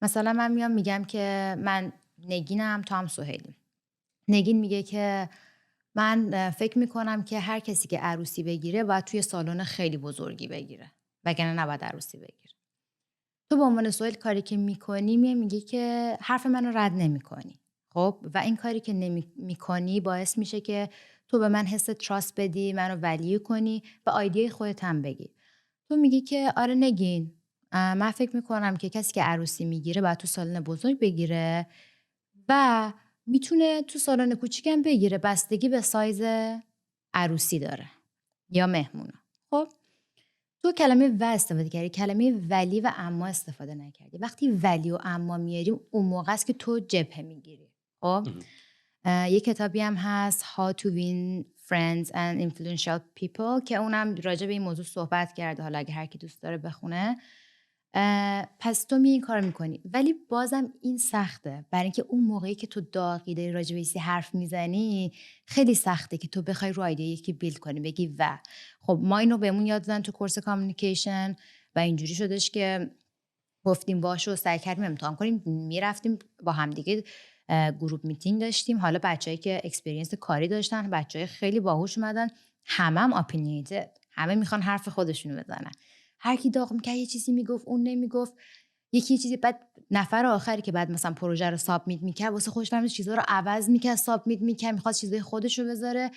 مثلا من میگم که من نگینم، تو هم سهیلیم. نگین میگه که من فکر میکنم که هر کسی که عروسی بگیره باید توی سالن خیلی بزرگی بگیره، وگرنه نباید عروسی بگیره. تو به عنوان سهیل کاری که میکنی میگی که حرف منو رد نمیکنی. خب و این کاری که نمیکنی باعث میشه که تو به من حس تراست بدی، منو ولیو کنی و آیدیای خودت هم بگی. تو میگی که آره نگین، من فکر میکنم که کسی که عروسی میگیره باید تو سالن بزرگ بگیره و میتونه تو سالن کوچیکم بگیره، بستگی به سایز عروسی داره یا مهمونه. خب تو کلمه و استفاده کردی، کلمه ولی و اما استفاده نکردی. وقتی ولی و اما میاری اون موقع است که تو جبهه میگیری. خب یه کتابی هم هست How to Win Friends and Influential People که اونم راجع به این موضوع صحبت کرده، حالا اگه هر کی دوست داره بخونه. پس تو این کار میکنی، ولی بازم این سخته، برای اینکه اون موقعی که تو داغی داری راجع به حرف میزنی خیلی سخته که تو بخوای رو ایده یکی بیلد کنی بگی و خب ما اینو بهمون یاد دادن تو کورس کامیونیکیشن و اینجوری شدش که گفتیم باشه و سعی کردیم امتحان کنیم. میرفتیم با همدیگه گروپ میتینگ داشتیم، حالا بچه‌ای که اکسپریانس کاری داشتن، بچه‌ای خیلی باهوش اومدن، هم اپینیتد، همه میخوان حرف خودشونو بزنن. هر کی داغ میکرد یه چیزی میگفت، اون نمیگفت، یکی چیزی. بعد نفر آخری که بعد مثلا پروژه رو سابمیت میکرد واسه خودش فهمید چیزا رو عوض میکرد، سابمیت میکرد، میخواد چیزای خودش رو بذاره،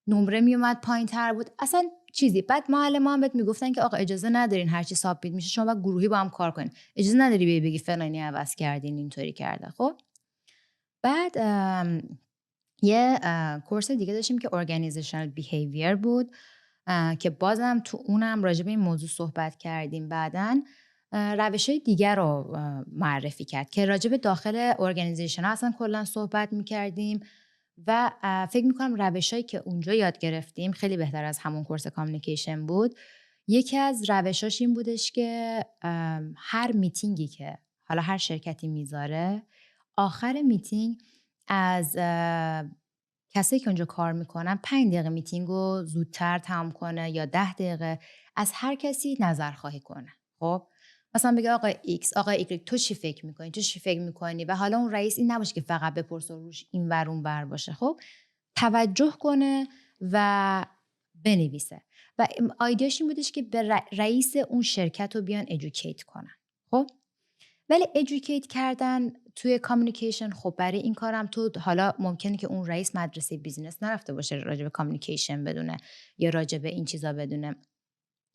نمره میومد پایین‌تر بود، اصلا چیزی. بعد معلم ما هم بهت میگفتن که آقا اجازه ندارین هر چی سابمیت میشه شما باید گروهی با هم کار کنین، اجازه نداری بگی فلانی عوض کردین اینطوری کرده. خب بعد یه کورس دیگه داشتیم که organizational behavior بود که بازم تو اونم راجع به این موضوع صحبت کردیم. بعدن روش‌های دیگر رو معرفی کرد که راجع به داخل ارگانیزیشن ها اصلا کلا صحبت میکردیم و فکر میکنم روش‌هایی که اونجا یاد گرفتیم خیلی بهتر از همون کورس کامیونیکیشن بود. یکی از روشاش این بودش که هر میتینگی که حالا هر شرکتی میذاره، آخر میتینگ از کسایی که اونجا کار میکنن 5 دقیقه میتینگ رو زودتر تمام کنه یا 10 دقیقه از هر کسی نظر خواهی کنه. خب مثلا بگه آقا ایکس، آقا ایگرگ، تو چی فکر میکنی، تو چی فکر میکنی، و حالا اون رئیس این نباشه که فقط بپرسه روش این ور اون ور باشه. خب توجه کنه و بنویسه. و ایدهش این بودش که به رئیس اون شرکت رو بیان ادوکییت کنن. خب ولی ادوکییت کردن توی کامیونیکیشن، خب برای این کارم تو حالا ممکنه که اون رئیس مدرسه بیزینس نرفته باشه راجع به کامیونیکیشن بدونه یا راجع به این چیزا بدونه،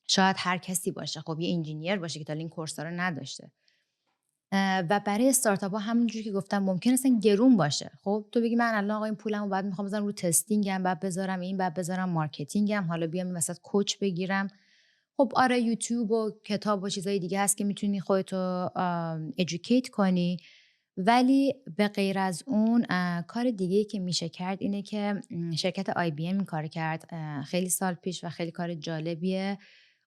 شاید هر کسی باشه، خب یه انجینیر باشه که تا این کورس‌ها رو نداشته. و برای استارتاپ ها همونجوری که گفتم ممکنه اصلا گرون باشه. خب تو بگی من الان آقا این پولمو بعد میخوام بذارم رو تستینگم، بعد بذارم این، بعد بذارم مارکتینگم، حالا بیام این وسط کوچ بگیرم. خب آره یوتیوب و کتاب و چیزای دیگه هست که میتونی خودتو ادوکییت کنی، ولی به غیر از اون کار دیگه‌ای که میشه کرد اینه که شرکت آی بی ام این کار کرد خیلی سال پیش و خیلی کار جالبیه.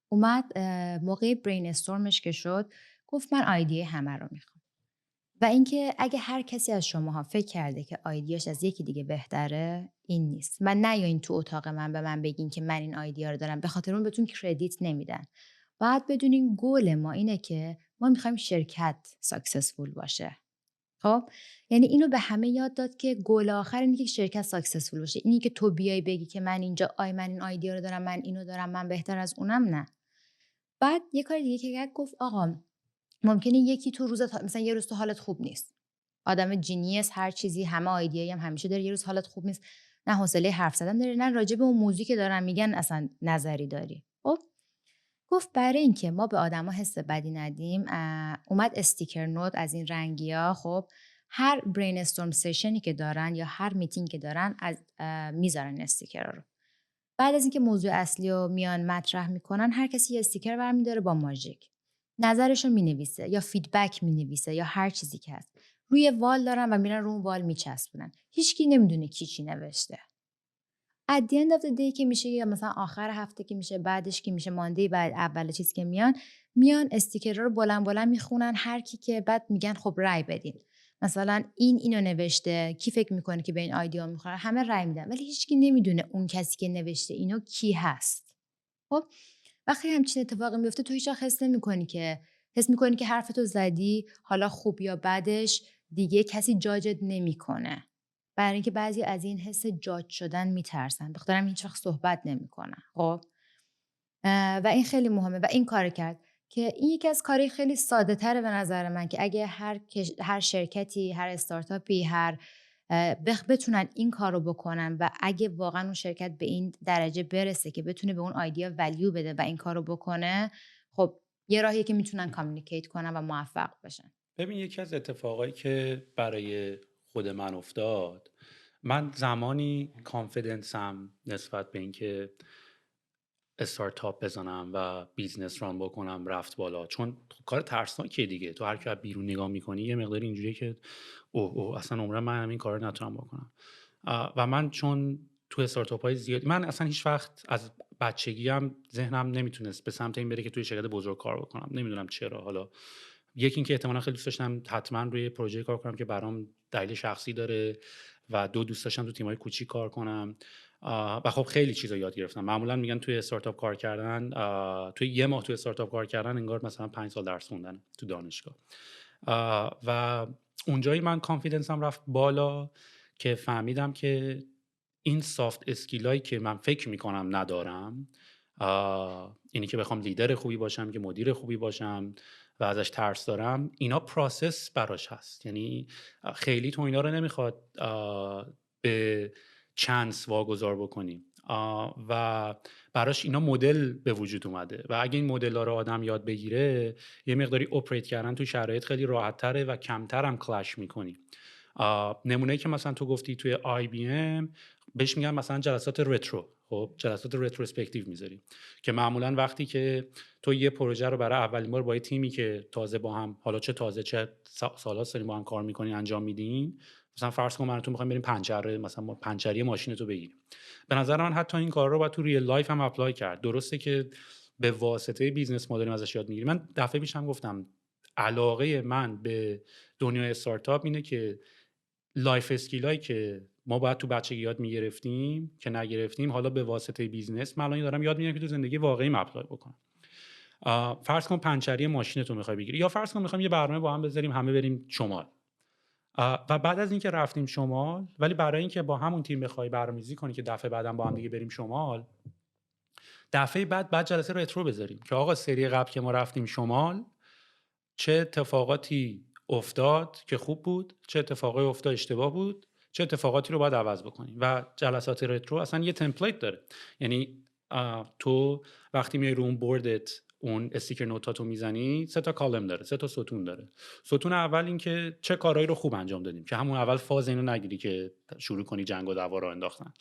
اومد موقع برین استورمش که شد گفت من آیدیای همه رو میخوام، و اینکه اگه هر کسی از شماها فکر کرده که آیدیاش از یکی دیگه بهتره، این نیست. من نیاین تو اتاق من به من بگین که من این آیدیا رو دارم، به خاطر اون بهتون کردیت نمیدن. باید بدونین گول ما اینه که ما میخوایم شرکت ساکسسفول باشه. خب یعنی اینو به همه یاد داد که گل آخر اینه که شرکت ساکسسفول باشه. اینی که تو بیای بگی که من اینجا من این آیدیا رو دارم، من اینو دارم، من بهتر از اونم، نه. بعد یه کار دیگه که کرد، گفت آقا ممکنه یکی تو مثلا یه روز تو حالت خوب نیست، آدم جینیس هر چیزی، همه آیدیایی هم همیشه داره، یه روز حالت خوب نیست، نه حوصله حرف زدن داری، نه راجع به اون موضوعی که دارن میگن اصلا نظری داری. خب گفت برای اینکه ما به آدما حس بدی ندیم، اومد استیکر نوت از این رنگیا، خب هر برین استورم سشنی که دارن یا هر میتینگ که دارن از میذارن استیکرها رو. بعد از اینکه موضوع اصلی رو میان مطرح میکنن، هر کسی یه استیکر برمی‌داره با ماژیک، نظرش رو مینویسه یا فیدبک مینویسه یا هر چیزی که هست، روی وال دارن و میرن رو اون وال میچسبونن. هیچکی نمیدونه کی چی نوشته. at the end of the day که میشه، یا مثلا آخر هفته که میشه، بعدش که میشه، ماندی بعد اول چیز که میان استیکرها رو بلند بلند میخونن، هر کی که بعد میگن خب رای بدین، مثلا اینو نوشته، کی فکر میکنه که به این آیدیا میخوره، همه رای میدن، ولی هیچکی نمیدونه اون کسی که نوشته اینو کی هست. خب وقتی همچین اتفاقی میفته، تو هیچ وقت حس میکنی که حرفتو زدی، حالا خوب یا بدش دیگه کسی جاجت نمیکنه، برای اینکه بعضی از این حس جاج شدن میترسن، بخاطرم هیچ وقت صحبت نمیکنن. خب و این خیلی مهمه و این کار کرد که این یکی از کاری خیلی ساده تره به نظر من، که اگه هر شرکتی، هر استارتاپی، هر بتونن این کار رو بکنن و اگه واقعا اون شرکت به این درجه برسه که بتونه به اون آیدیا ولیو بده و این کار رو بکنه، خب یه راهیه که میتونن کامیونیکیت کنن و موفق بشن. ببین، یکی از اتفاقایی که برای خود من افتاد، من زمانی کانفیدنسم نسبت به اینکه استارتاپ بزنم و بیزنس ران بکنم رفت بالا، چون کار ترسناکیه دیگه. تو هر کی از بیرون نگاه میکنی یه مقدار اینجوریه که اوه اصلا عمرم من همین کار رو نتونم بکنم. و من چون تو استارتاپ های زیادی، من اصلا هیچ وقت از بچگی هم ذهنم نمیتونست به سمت این بره که توی شرکت بزرگ کار بکنم. نمیدونم چرا. حالا یکی این که احتمالاً خیلی دوست داشتم حتما روی پروژه کار کنم که برام دلیل شخصی داره، و دوست داشتم تو تیم‌های کوچیک کار کنم. و خب خیلی چیزا یاد گرفتم. معمولا میگن توی استارتاپ کار کردن، توی یه ماه توی استارتاپ کار کردن انگار مثلا 5 سال درس خوندن تو دانشگاه. و اونجایی من کانفیدنسم رفت بالا که فهمیدم که این سافت اسکیلایی که من فکر میکنم ندارم، اینی که بخوام لیدر خوبی باشم، که مدیر خوبی باشم و ازش ترس دارم، اینا پروسس براش هست. یعنی خیلی تو اینا رو نمیخواد به چانس واگذار بکنیم، و براش اینا مدل به وجود اومده و اگه این مدل ها رو آدم یاد بگیره، یه مقداری اپریت کردن تو شرایط خیلی راحت تره و کمتر هم کلش میکنی. نمونه‌ای که مثلا تو گفتی توی آی بی ام، بهش میگن مثلا جلسات رترو. خب جلسات رتروسپکتیو میذاری که معمولا وقتی که تو یه پروژه رو برای اولین بار با یه تیمی که تازه با هم، حالا چه تازه چه سالا سالیم با هم کار میکنین، انجام میدین. مثلا فرض کن من تو میخوایم بریم پنچر، مثلا پنچری ماشین تو بگیریم. به نظر من حتی این کار رو باید تو ریل لایف هم اپلای کرد. درسته که به واسطه بیزنس مدل ازش یاد میگیری. من دفعه پیش هم گفتم علاقه من به دنیای استارتاپ اینه که لایف اسکیلایی که ما باید تو بچگی یاد میگرفتیم که نگرفتیم، حالا به واسطه بیزنس من الان دارم یاد میگیرم که تو زندگی واقعی اپلای بکنم. فرض کن پنچری ماشین تو میخوای بگیری، یا فرض کن میخوایم یه برنامه با هم بذاریم همه بریم شمال، و بعد از اینکه رفتیم شمال، ولی برای اینکه با همون تیم بخوای برنامه‌ریزی کنی که دفعه بعدم با هم دیگه بریم شمال، دفعه بعد جلسه رترو بذاریم که آقا سری قبل که ما رفتیم شمال چه اتفاقاتی افتاد که خوب بود، چه اتفاقاتی افتاد اشتباه بود، چه اتفاقاتی رو باید عوض بکنیم. و جلسات رترو اصلا یه تمپلیت داره. یعنی تو وقتی میای رو اون بوردت اون استیکر نوتاتو میزنی، 3 تا کالم داره، 3 تا ستون داره. ستون اول این که چه کارهایی رو خوب انجام دادیم، که همون اول فاز اینو نگیری که شروع کنی جنگ و دعوا رو انداختن.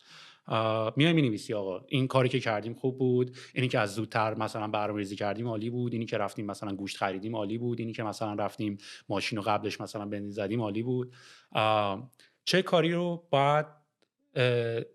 میای مینویسی آقا این کاری که کردیم خوب بود، اینی که از زودتر مثلا برنامه‌ریزی کردیم عالی بود، اینی که رفتیم مثلا گوشت خریدیم عالی بود، اینی که مثلا رفتیم ماشین رو قبلش مثلا بنزین زدیم عالی بود. چه کاری رو باید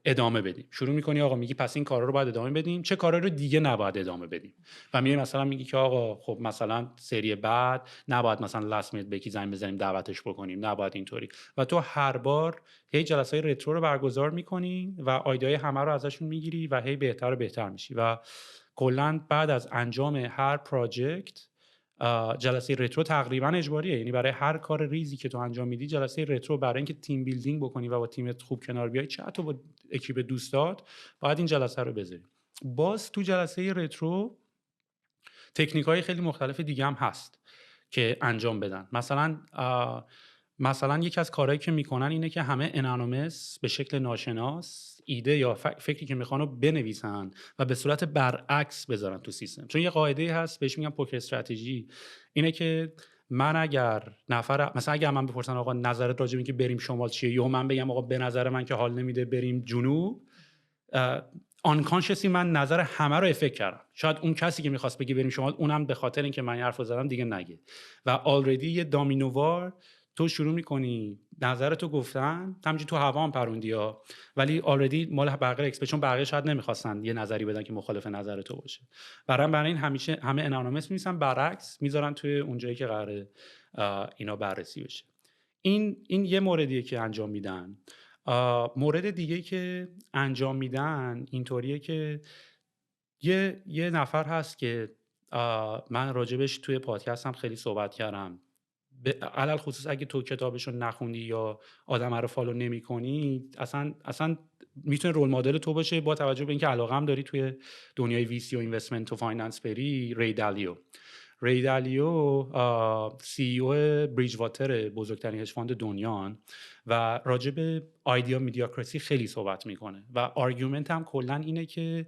ادامه بدیم. شروع میکنی آقا میگی پس این کارا رو باید ادامه بدیم، چه کارا رو دیگه نباید ادامه بدیم. و میای مثلا میگی که آقا خب مثلا سری بعد نباید مثلا لاست میت بکی زنگ بزنیم دعوتش بکنیم، نباید اینطوری. و تو هر بار هی جلسات رترو رو برگزار میکنی و ایده‌های همه رو ازشون میگیری و هی بهتر و بهتر میشی. و کلا بعد از انجام هر پراجکت جلسه رترو تقریبا اجباریه، یعنی برای هر کار ریزی که تو انجام میدی جلسه رترو برای اینکه تیم بیلدینگ بکنی و با تیمت خوب کنار بیای، چه حتی با اکیپ دوستات، باید این جلسه رو بذاری. باز تو جلسه رترو تکنیک‌های خیلی مختلف دیگه هم هست که انجام بدن. مثلا یکی از کارهایی که میکنن اینه که همه انانومس به شکل ناشناس ایده یا فکری که میخوان رو بنویسن و به صورت برعکس بذارن تو سیستم. چون یه قاعده هست بهش میگن پوکر استراتژی، اینه که من اگر مثلا اگر من بپرسن آقا نظرت راجع به اینکه بریم شمال چیه، یا من بگم آقا به نظر من که حال نمیده بریم جنوب، آنکانشسی من نظر همه رو افکت کردم. شاید اون کسی که میخواست بگه بریم شمال اونم به خاطر اینکه من حرفو زدم دیگه نگه، و آلردی یه دامینووار تو شروع میکنی نظرتو گفتن، همینجوری تو هوا هم پروندی ها، ولی آلردی مال بقیه چون بقیه شاید نمیخواستن یه نظری بدن که مخالف نظر تو باشه. برای این همیشه همه انانومس می‌نویسن، برعکس میذارن توی اونجایی که قراره اینا بررسی بشه. این یه موردیه که انجام میدن. مورد دیگه که انجام میدن اینطوریه که یه نفر هست که من راجبش توی پادکست هم خیلی صحبت کردم، علل خصوص اگه تو کتابشو نخوندی یا آدم رو فالو نمی کنی، اصلا میتونه رول مدل تو باشه، با توجه به اینکه علاقه هم داری توی دنیای ویسی و اینوستمنت و فایننس بری. ری دالیو سی او بریج واتر، بزرگترین هج فاند دنیان، و راجب آیدیا میدیاکراسی خیلی صحبت میکنه و آرگومنت هم کلا اینه که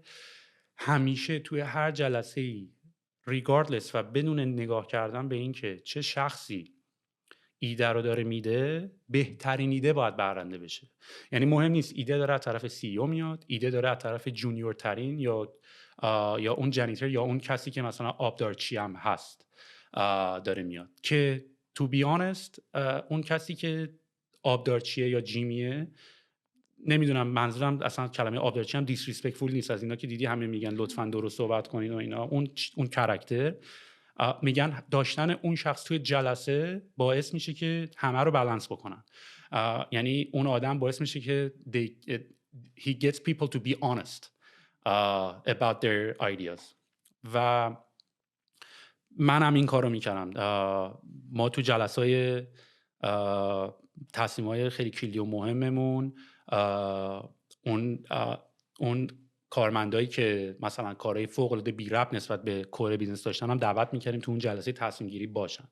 همیشه توی هر جلسه‌ای ریگاردلس و بدون نگاه کردن به این که چه شخصی ایده رو داره میده، بهترین ایده باید برنده بشه. یعنی مهم نیست ایده داره از طرف سی او میاد، ایده داره از طرف جونیور ترین یا اون جنیتر یا اون کسی که مثلا آبدارچی هم هست داره میاد. که تو بی آنست اون کسی که آبدارچیه یا جیمیه، نمیدونم منظورم اصلا کلمه آبدارچی هم دیسریسپکتفول نیست، از اینا که دیدی همه میگن لطفاً درست صحبت کنین و اینا، اون کاراکتر میگن داشتن اون شخص توی جلسه باعث میشه که همه رو بالانس بکنن. یعنی اون آدم باعث میشه که he gets people to be honest about their ideas. و منم این کارو میکردم. ما تو جلسای تصمیم‌های خیلی کلیدی و مهممون اون کارمندایی که مثلا کارهای فوق‌العاده بی ربط نسبت به کور بیزنس داشتن هم دعوت می‌کردیم تو اون جلسه تصمیم گیری باشن.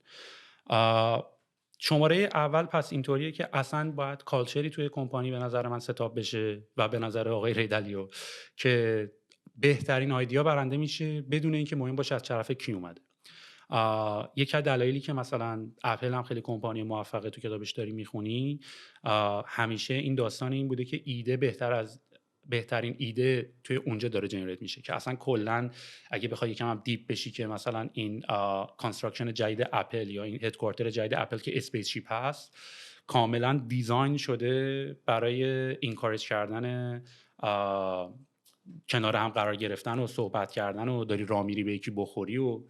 شماره اول پس اینطوریه که اصلا باید کالچری توی کمپانی به نظر من ستاپ بشه و به نظر آقای ری دالیو که بهترین آیدیا برنده میشه بدون اینکه مهم باشه از طرف کی اومده. یکی از دلایلی که مثلا اپل هم خیلی کمپانی موفقه تو کتابش داری میخونی، همیشه این داستان این بوده که ایده بهترین ایده توی اونجا داره جنریت میشه. که اصلا کلا اگه بخوای یکم هم دیپ بشی که مثلا این کانستراکشن جدید اپل یا این هدکوارتر جدید اپل که اسپیس شیپ هست، کاملا دیزاین شده برای اینکارج کردن کنار هم قرار گرفتن و صحبت کردن و داری راه میری به یکی بخوری و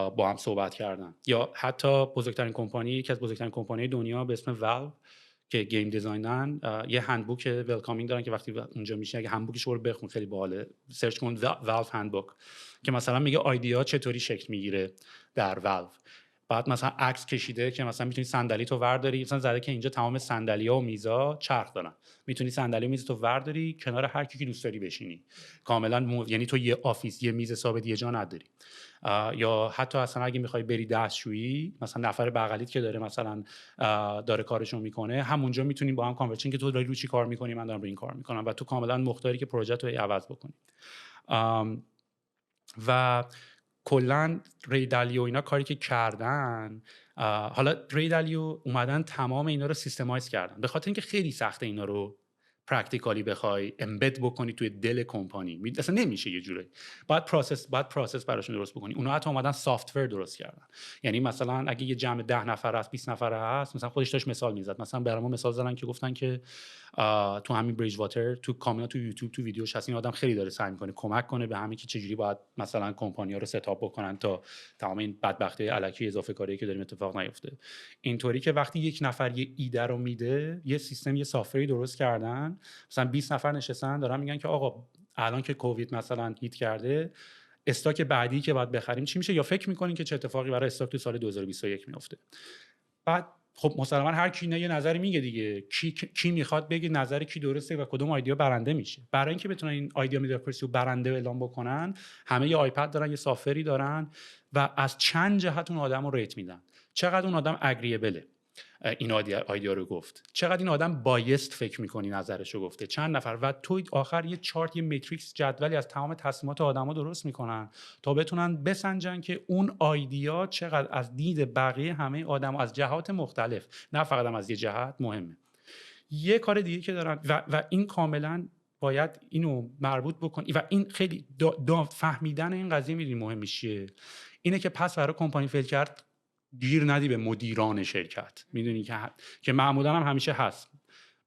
با هم صحبت کردن. یا حتی بزرگترین کمپانی، یکی از بزرگترین کمپانی دنیا به اسم والو که گیم دیزاینن، یه هندبوک ویلکامینگ دارن که وقتی اونجا میشین اگه هندبوکش رو بخون خیلی باحاله، سرچ کن والو هندبوک، که مثلا میگه آیدیا چطوری شکل میگیره در والو. بعد مثلا عکس کشیده که مثلا میتونی صندلی تو ورداری، مثلا زده که اینجا تمام صندلی‌ها و میزا چرخ دارن، میتونی صندلی و میز تو ورداری کنار هر کی که دوست داری بشینی کاملا یعنی تو یه آفیس یه میز ثابت یه جا نداری. یا حتی اصلا اگه میخوای بری دستشویی، مثلا نفر بغلیت که داره مثلا داره کارشو میکنه، همونجا میتونیم با هم کانورسیشن که تو داری رو چی کار میکنی، من دارم رو این کار میکنم، و تو کاملا مختاری که پروژه رو عوض بکنی. و کلا ری دالیو اینا کاری که کردن، حالا ری دالیو اومدن تمام اینا رو سیستمایز کردن، به خاطر اینکه خیلی سخته اینا رو پرکتیکالی بخوای امبد بکنی توی دل کمپانی، اصلا نمیشه. یه جوری باید پروسس براشون درست بکنی. اونا حتی اومدن سافت‌ور درست کردن. یعنی مثلا اگه یه جمع 10 نفر هست 20 نفر هست، مثلا خودش داشت مثال میزد، مثلا برامون مثال زدن که گفتن که تو همین بریج واتر تو کامنت تو یوتیوب تو ویدیوش هست، این آدم خیلی داره سعی میکنه کمک کنه به همین که چجوری باید مثلا کمپانی‌ها رو ستاپ بکنن تا تمام این بدبختی الکی اضافه کاری که داریم اتفاق نیفته. اینطوری که وقتی یک نفر یه ایده رو میده، یه سیستم یه سافری درست کردن، مثلا 20 نفر نشستن دارن میگن که آقا الان که کووید مثلا هیت کرده، استاک بعدی که باید بخریم چی میشه، یا فکر میکنین که چه اتفاقی برای استاک تو سال 2021 میفته. بعد خب مسلما هر کی یه نظری میگه دیگه، کی میخواد بگه نظر کی درسته و کدوم ایده برنده میشه. برای اینکه بتونن این ایده میدیوکراسی رو برنده اعلام بکنن، همه یه آیپد دارن، یه سافری دارن و از چند جهت اون آدم رو ریت میدن. چقدر اون آدم اگریبله این ایده رو گفت، چقدر این آدم بایست فکر میکنی نظرش رو گفته، چند نفر، و تو آخر یه چارت، یه ماتریکس، جدولی از تمام تصمیمات آدما درست میکنن تا بتونن بسنجن که اون ایده چقدر از دید بقیه همه آدما از جهات مختلف، نه فقط هم از یه جهت، مهمه. یه کار دیگه که دارن و این کاملا باید اینو مربوط بکنی و این خیلی فهمیدن این قضیه میدونی مهمش چیه، اینه که پس برای کمپانی فیل کرد گیر ندی به مدیران شرکت. میدونی که معمولا هم همیشه هست.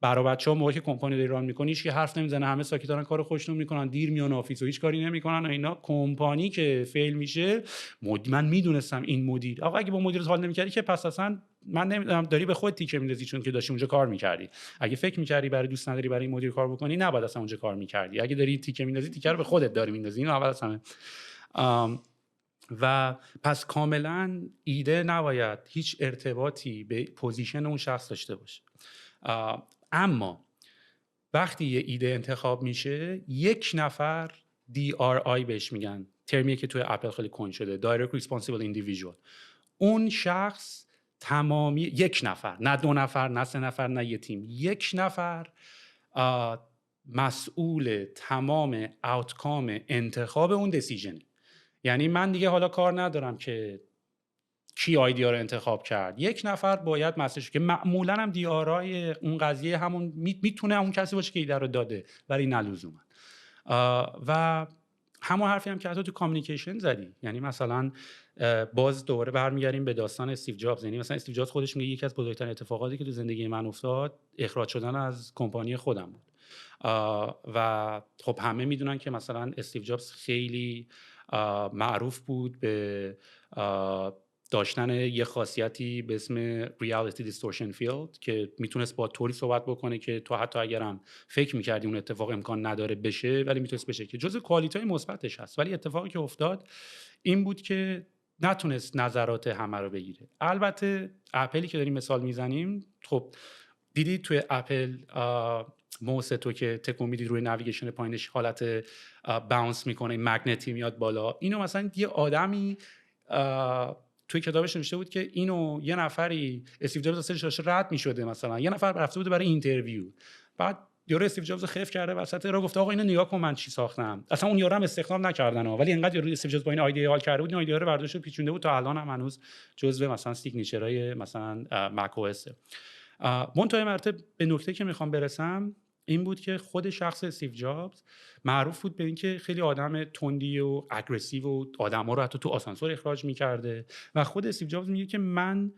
برای بچه‌ها موقعی که کمپانی رو ایران می‌کنی هیچ کی حرف نمیزنه، همه ساکت دارن، کارو خوشتون میکنن، دیر میان آفیس و هیچ کاری نمیکنن و اینا. کمپانی که فیل میشه، من میدونستم این مدیر، آقا اگه با مدیر حال نمی‌کردی که پس اصلا من نمیدونم داری به خود تیکه میندازی، چون که داشتی اونجا کار می‌کردی. اگه فکر می‌کردی برای دوست نداری برای این مدیر کار بکنی، نباید اصلا اونجا کار می‌کردی. اگه داری تیکه میندازی، تیکه رو به خودت داری میندازی. اینو اول از همه. و پس کاملا ایده نباید هیچ ارتباطی به پوزیشن اون شخص داشته باشه. اما وقتی یه ایده انتخاب میشه، یک نفر DRI بهش میگن، ترمیه که توی اپل خیلی کن شده، Direct Responsible Individual. اون شخص تمامی، یک نفر، نه دو نفر، نه سه نفر، نه یه تیم، یک نفر مسئول تمام آوتکام انتخاب اون دیسیژن. یعنی من دیگه حالا کار ندارم که کی ایده رو انتخاب کرد، یک نفر باید مسئولش، که معمولا هم دیارای اون قضیه همون میتونه اون کسی باشه که ایده رو داده، ولی نه لزوما. و همون حرفی هم که حتی تو کامیونیکیشن زدی، یعنی مثلا باز دوباره برمیگردیم به داستان استیو جابز. یعنی مثلا استیو جابز خودش میگه یکی از بزرگترین اتفاقاتی که تو زندگی من افتاد اخراج شدن از کمپانی خودم بود. و خب همه میدونن که مثلا استیو جابز خیلی معروف بود به داشتن یه خاصیتی به اسم Reality Distortion Field که میتونست با طوری صحبت بکنه که تو حتی اگرم فکر میکردی اون اتفاق امکان نداره بشه، ولی میتونست بشه، که جزء کوالیتی‌های مثبتش هست. ولی اتفاقی که افتاد این بود که نتونست نظرات همه رو بگیره. البته اپلی که داریم مثال میزنیم، خب دیدی توی اپل موس تو که تکون میدی روی نویگیشن پایینش حالت باونس میکنه، مگنتی میاد بالا. اینو مثلا یه آدمی توی کتابش نوشته بود که اینو یه نفری استیو جابز اصلا داشته رد میشده، مثلا یه نفر رفته بود برای اینترویو، بعد یارو استیو جابز خف کرده وسط راه، گفته آقا اینو نگاه کن من چی ساختم. اصلا اون یارو هم استخدام نکردن ولی انقدر یارو استیو جابز با این ایده حال کرده بود، این ایده رو برداشت و پیچونده بود، تا الان هم هنوز جزو مثلا سیگنیچرهای مثلا مک او اس. منتهای مرتبه به نکته که میخوام برسم این بود که خود شخص استیو جابز معروف بود به اینکه خیلی آدم تندی و اگریسیو و آدما رو حتی تو آسانسور اخراج میکرده. و خود استیو جابز میگه که من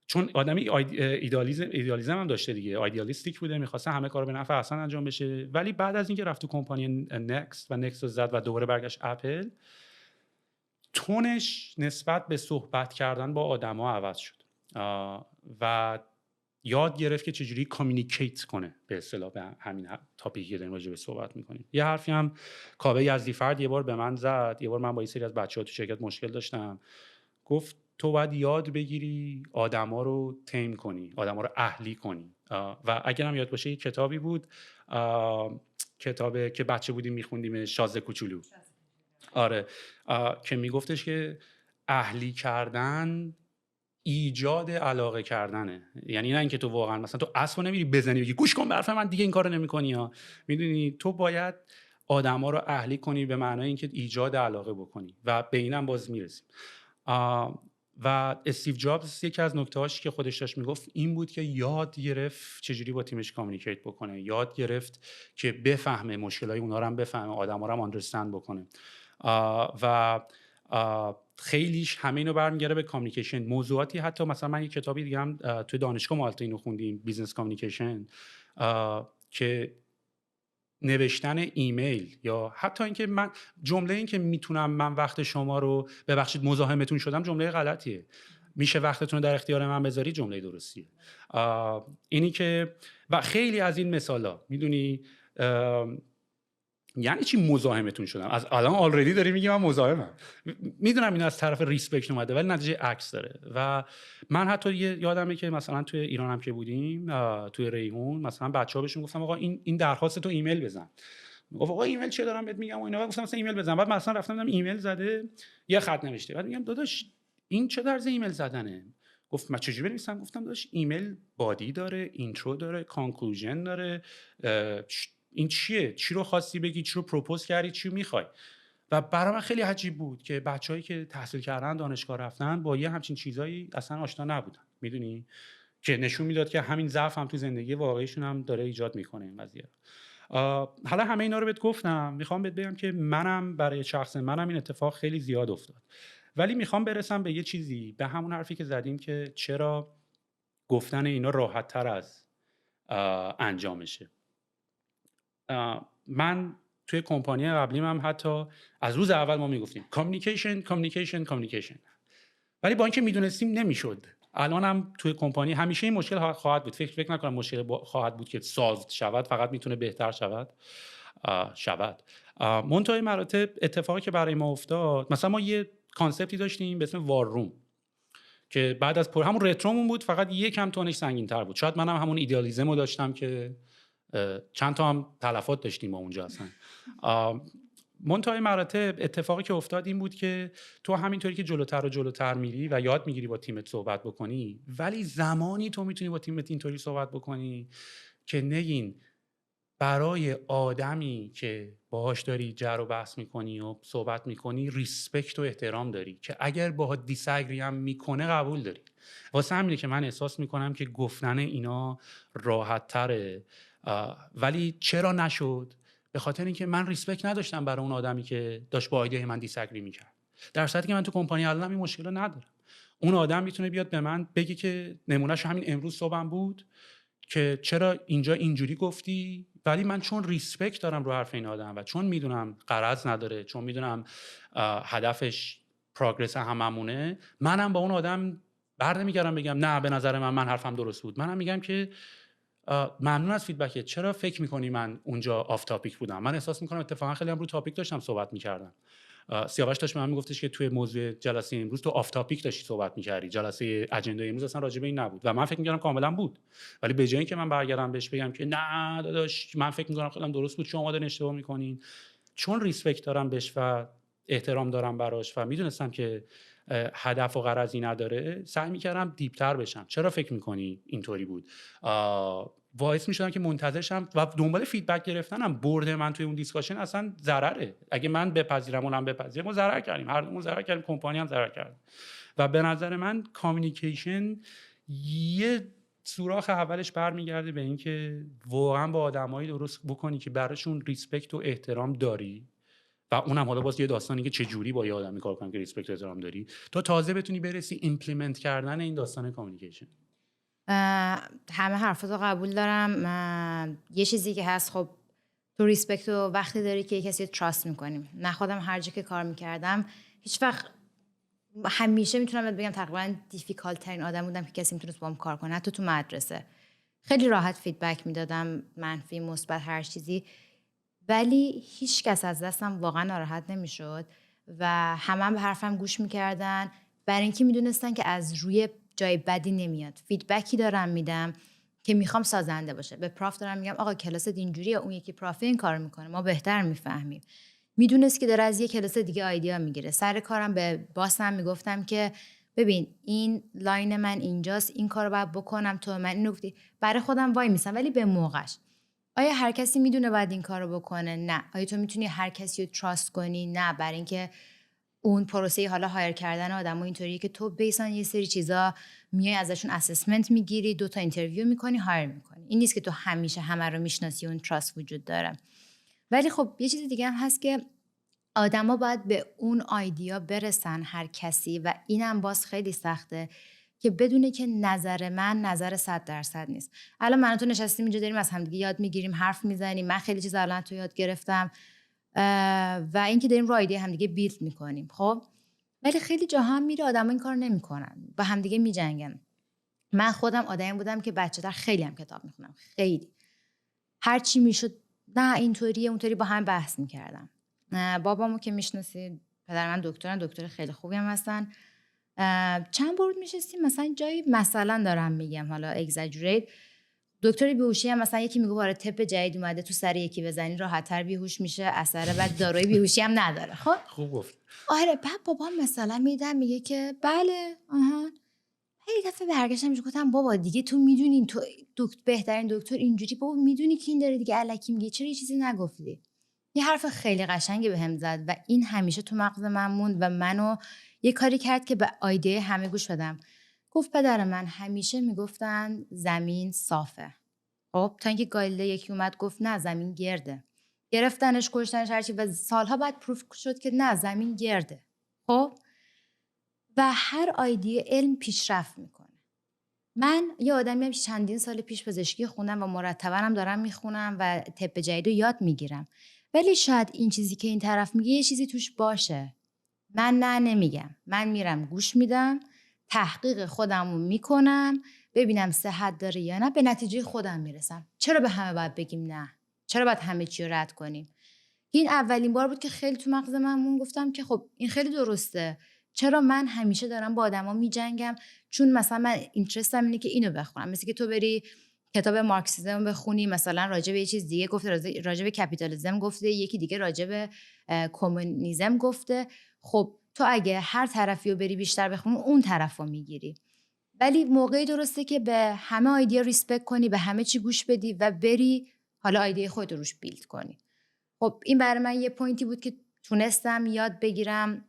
چون آدمی ایدئالیسم هم داشته دیگه، ایدئالیستیک بوده، میخواسته همه کارو به نفع حسن انجام بشه، ولی بعد از اینکه رفت تو کمپانی نکست و نکست رو زد و دوباره برگشت اپل، تونش نسبت به صحبت کردن با آدما عوض شد و یاد گرفت که چجوری کامیونیکیت کنه، به اصطلاح به همین تاپیکی که داریم راجع به صحبت میکنیم. یه حرفی هم کاوه یزدیفرد یه بار به من زد، یه بار من با یه سری از بچه‌ها تو شرکت مشکل داشتم، گفت تو باید یاد بگیری آدما رو تیم کنی، آدما رو اهلی کنی. و اگرم یاد باشه یه کتابی بود، کتابی که بچه بودیم میخوندیم، شازده کوچولو. آره، که میگفتش که اهلی کردن ایجاد علاقه کردنه. یعنی نه اینکه تو واقعا مثلا تو اسبو نمیری بزنی بگی گوش کن به حرف من دیگه این کارو نمی‌کنی ها. میدونی تو باید آدما رو اهلی کنی به معنای اینکه ایجاد علاقه بکنی و به اینم باز میرسیم. و استیو جابز یکی از نکته‌هاش که خودش داشت میگفت این بود که یاد گرفت چجوری با تیمش کامیونیکیت بکنه، یاد گرفت که بفهمه مشکلای اونا رو هم بفهمه، آدما رو هم آندرستند بکنه. و خیلیش همه اینو برمیگره به کامیونیکیشن. موضوعاتی حتی مثلا من یک کتابی دیگه هم توی دانشگاه مالتا اینو خوندیم، بیزنس کامیونیکیشن، که نوشتن ایمیل یا حتی اینکه من جمله این که میتونم من وقت شما رو ببخشید مزاحمتون شدم جمله غلطیه، میشه وقتتون رو در اختیار من بذاری جمله درستیه. اینی که و خیلی از این مثالا میدونی یعنی چی مزاحمتون شدم؟ از الان آلردی داری میگی من مزاحمم. میدونم این از طرف ریسپکت اومده ولی نتیجه عکس داره. و من حتی یادمه که مثلا توی ایران هم که بودیم توی ریحون مثلا بچه‌ها بهشون گفتم آقا این درخواست تو ایمیل بزن. گفت آقا ایمیل چه دارم بهت میگم و اینا. گفتم مثلا ایمیل بزن. بعد مثلا رفتم دیدم ایمیل زده یه خط نوشته. بعد میگم داداش این چه طرز ایمیل زدنه؟ گفت من چجوری بنویسم؟ گفتم داداش ایمیل بادی داره، اینترو داره، کانکلوژن داره. این چیه؟ چی رو خواستی بگی؟ چی رو پروپوز کردی؟ چی رو میخوای؟ و برای من خیلی عجیب بود که بچه‌هایی که تحصیل کردن، دانشگاه رفتن، با یه همچین چیزایی اصلا آشنا نبودن. میدونی که نشون میداد که همین ضعف هم تو زندگی واقعیشون هم داره ایجاد میکنه این قضیه. حالا همه اینا رو بهت گفتم، میخوام بهت بگم که منم برای شخص منم این اتفاق خیلی زیاد افتاد. ولی میخوام برسم به یه چیزی، به همون حرفی که زدیم که چرا گفتن اینا راحت تر از انجامشه. من توی کمپانی قبلیم هم حتی از روز اول ما میگفتیم کامیکیشن، ولی با اینکه میدونستیم نمیشد. الان هم توی کمپانی همیشه این مشکل خواهد بود. فکر نکنم مشکل خواهد بود که سالو شود، فقط میتونه بهتر شود. منتهای مراتب اتفاقی که برای ما افتاد، مثلا ما یه کانسپتی داشتیم به اسم وار روم که بعد از همون رترومون بود، فقط یکم تونش سنگین‌تر بود. شاید منم همون ایدئالیسم رو داشتم که چند تا هم تلفات داشتیم ما اونجا اصلا. منتهای مراتب اتفاقی که افتاد این بود که تو همینطوری که جلوتر و جلوتر میری و یاد میگیری با تیمت صحبت بکنی، ولی زمانی تو میتونی با تیمت اینطوری صحبت بکنی که نگین برای آدمی که باهاش داری جر و بحث میکنی و صحبت میکنی ریسپکت و احترام داری، که اگر باهات دیساگری هم میکنه قبول داری. واسه همینه که من احساس میکنم که گفتن اینا راحت تره. ولی چرا نشد؟ به خاطر اینکه من ریسپکت نداشتم برای اون آدمی که داشت با ایده من دیساگری میکرد، در صورتی که من تو کمپانی الانم این مشکل رو ندارم. اون آدم میتونه بیاد به من بگه که نمونهش همین امروز صبحم بود که چرا اینجا اینجوری گفتی، ولی من چون ریسپکت دارم رو حرف این آدم و چون میدونم غرض نداره، چون میدونم هدفش پروگرس هممونه، منم با اون آدم برنمیگردم بگم نه به نظر من حرفم درست بود. منم میگم که ممنون از فیدبکت، چرا فکر میکنی من اونجا آف تاپیک بودم؟ من احساس میکنم اتفاقا خیلی هم رو تاپیک داشتم صحبت میکردم. سیاوش داشت به من میگفتش که توی موضوع جلسه امروز تو آف تاپیک داشتی صحبت میکردی، جلسه اجندا امروز اصلا راجع به این نبود. و من فکر میکردم کاملا بود، ولی به جای اینکه من برگردم بهش بگم که نه داداش من فکر میکنم خودم درست بود، شما دارین اشتباه میکنین، چون ریسپکت دارم بهش و احترام دارم براش و میدونستم که هدف و غرضی نداره، سعی میکردم دیپتر بشم. چرا فکر میکنی اینطوری بود؟ باعث میشدم که منتظرشم و دنبال فیدبک گرفتنم. برد من توی اون دیسکاشن اصلا ضرره. اگه من بپذیرم اونم بپذیره ما ضرر کردیم، هر دومون ضرر کردیم، کمپانی هم ضرر کرد. و به نظر من کامیونیکیشن یه سوراخ اولش برمیگرده به این که واقعا با آدمایی درست بکنی که براشون ریسپکت و احترام داری، و اونم حالا باز یه داستانی که چه جوری با یه آدمی کار کنی که ریسپکت و احترام داری، تا تازه بتونی برسی ایمپلیمنت کردن این داستان کامیونیکیشن. همه حرفاتو قبول دارم. یه چیزی که هست، خب تو ریسپکت و وقتی داری که کسی تراست میکنیم. نه خودم هر جا که کار میکردم هیچ وقت، همیشه میتونم بگم تقریبا دیفیکالت ترین آدم بودم که کسی میتونست باهم کار کنه. حتی تو مدرسه خیلی راحت فیدبک میدادم، منفی مثبت هر چیزی، ولی هیچ کس از دستم واقعا ناراحت نمیشد و همه به حرفم گوش میکردن، برای اینکه میدونستن که از روی جای بدی نمیاد. فیدبکی دارم میدم که میخوام سازنده باشه. به پراف دارم میگم آقا کلاس اینجوریه، اون یکی پراف این کار میکنه، ما بهتر میفهمیم. میدونست که داره از یه کلاس دیگه آیدیا میگیره. سر کارم به باسم میگفتم که ببین این لاین من اینجاست، این کارو باید بکنم، تو من اینو گفتی. برای خودم وای میسم ولی به موقعش. آیا هر کسی میدونه باید این کارو بکنه؟ نه. آیا تو میتونی هر کسی رو تراست کنی؟ نه. برای اینکه اون پروسه حالا هایر کردن آدمو اینطوریه که تو بیسان یه سری چیزا میای ازشون اسسمنت میگیری، 2 تا اینترویو میکنی، هایر میکنی. این نیست که تو همیشه همه رو میشناسی و اون تراست وجود داره. ولی خب یه چیز دیگه هم هست که آدما باید به اون آیدیا برسن، هر کسی، و اینم باز خیلی سخته که بدونه که نظر من نظر 100% نیست. الان من و تو نشستیم اینجا داریم از همدیگه یاد میگیریم، حرف میزنیم، من خیلی چیزا الان تو یاد گرفتم و اینکه داریم رو ایده همدیگه بیلد میکنیم. خب ولی خیلی جاها میره آدما این کار نمیکنن، با همدیگه میجنگن. من خودم آدمی بودم که بچه‌تر خیلی هم کتاب میخونم، خیلی هر چی میشد نه اینطوریه اونطوری با هم بحث میکردم. بابامو که میشناسید، پدر من دکترن، دکتر خیلی خوبی هم هستن. چند بار میشستیم مثلا جایی، مثلا دارم میگم حالا اگزاجریت، دکتر بیهوشی هم مثلا یکی میگه آره طب جدید اومده تو سر یکی بزنی راحت‌تر بیهوش میشه، اثر بعد داروی بیهوشی هم نداره. خب خوب گفت. آره، بعد بابام مثلا میدم میگه که بله آها. یه دفعه برگشتم گفتم بابا دیگه تو میدونین، تو بهترین دکتر اینجوری، بابا میدونی که این داره دیگه الکی میگه، چرا یه چیزی نگفتی؟ یه حرف خیلی قشنگی بهم زد و این همیشه تو مغز من موند و منو یه کاری کرد که به ایده همه گوش بدم. گفت پدر من همیشه میگفتن زمین صافه. خب تا اینکه گالیله یکی اومد گفت نه زمین گرده. گرفتنش، کشتنش، هرچی، و سالها بعد پروف شد که نه زمین گرده. خب و هر ایده علم پیشرفت میکنه. من یه آدمی هم چندین سال پیش پزشکی خوندم و مرتبا هم دارم میخونم و طب جدید رو یاد میگیرم، ولی شاید این چیزی که این طرف میگه یه چیزی توش باشه. من نه نمیگم، من میرم گوش میدم، تحقیق خودمو میکنم، ببینم صحت داره یا نه، به نتیجه خودم میرسم. چرا به همه باید بگیم نه؟ چرا باید همه چی رو رد کنیم؟ این اولین بار بود که خیلی تو مغز من مون، گفتم که خب این خیلی درسته. چرا من همیشه دارم با آدما میجنگم؟ چون مثلا من اینترستم اینه که اینو بخونم، مثل که تو بری کتاب مارکسیسم بخونی، مثلا راجع به یه چیز دیگه گفته، راجع به کپیتالیسم گفته، یکی دیگه راجع به کمونیسم گفته. خب تو اگه هر طرفی رو بری بیشتر بخونی اون طرفو میگیری. ولی موقعی درسته که به همه ایده ریسپکت کنی، به همه چی گوش بدی و بری حالا ایده خودت رو روش بیلد کنی. خب این برای من یه پوینتی بود که تونستم یاد بگیرم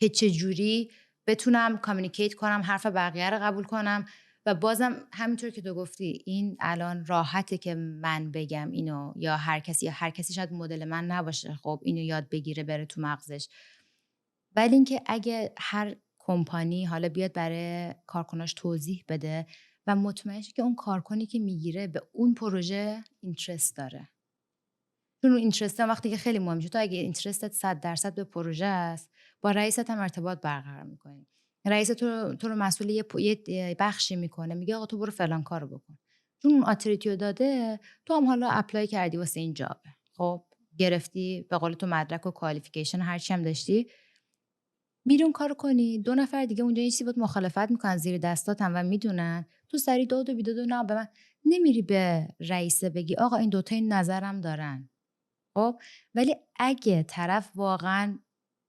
که چجوری بتونم کامیونیکیت کنم، حرف بقیه رو قبول کنم. و بازم همینطور که تو گفتی این الان راحته که من بگم اینو، یا هر کسی شاید مدل من نباشه خب اینو یاد بگیره بره تو مغزش. ولی اینکه اگه هر کمپانی حالا بیاد برای کارکناش توضیح بده و مطمئن شه که اون کارکنی که میگیره به اون پروژه اینترست داره، چون اون اینترست هم وقتی که خیلی مهم میشه. تو اگه اینترستت 100% به پروژه است، با رئیست هم ارتباط برقرار میکنی. رئیس تو رو مسئول یه بخشی میکنه، میگه آقا تو برو فلان کارو بکن، چون اون اتوریتی داده. تو هم حالا اپلای کردی واسه این جابه، خب گرفتی به قول تو مدرک و کوالیفیکیشن هر چی هم داشتی، میری اون کارو کنی. 2 نفر دیگه اونجا این چیزی بود مخالفت میکنن زیر دستاتن و میدونن، تو سری داد و بیداد و نه به من نمیری به رئیسه بگی آقا این دوتا این نظرم دارن. خب ولی اگه طرف واقعا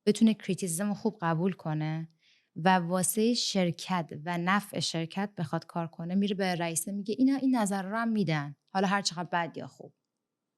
بتونه کریتیسیزم خوب قبول کنه و واسه شرکت و نفع شرکت بخواد کار کنه، میره به رئیسه میگه این نظر رو هم میدن، حالا هر چقدر بد یا خوب،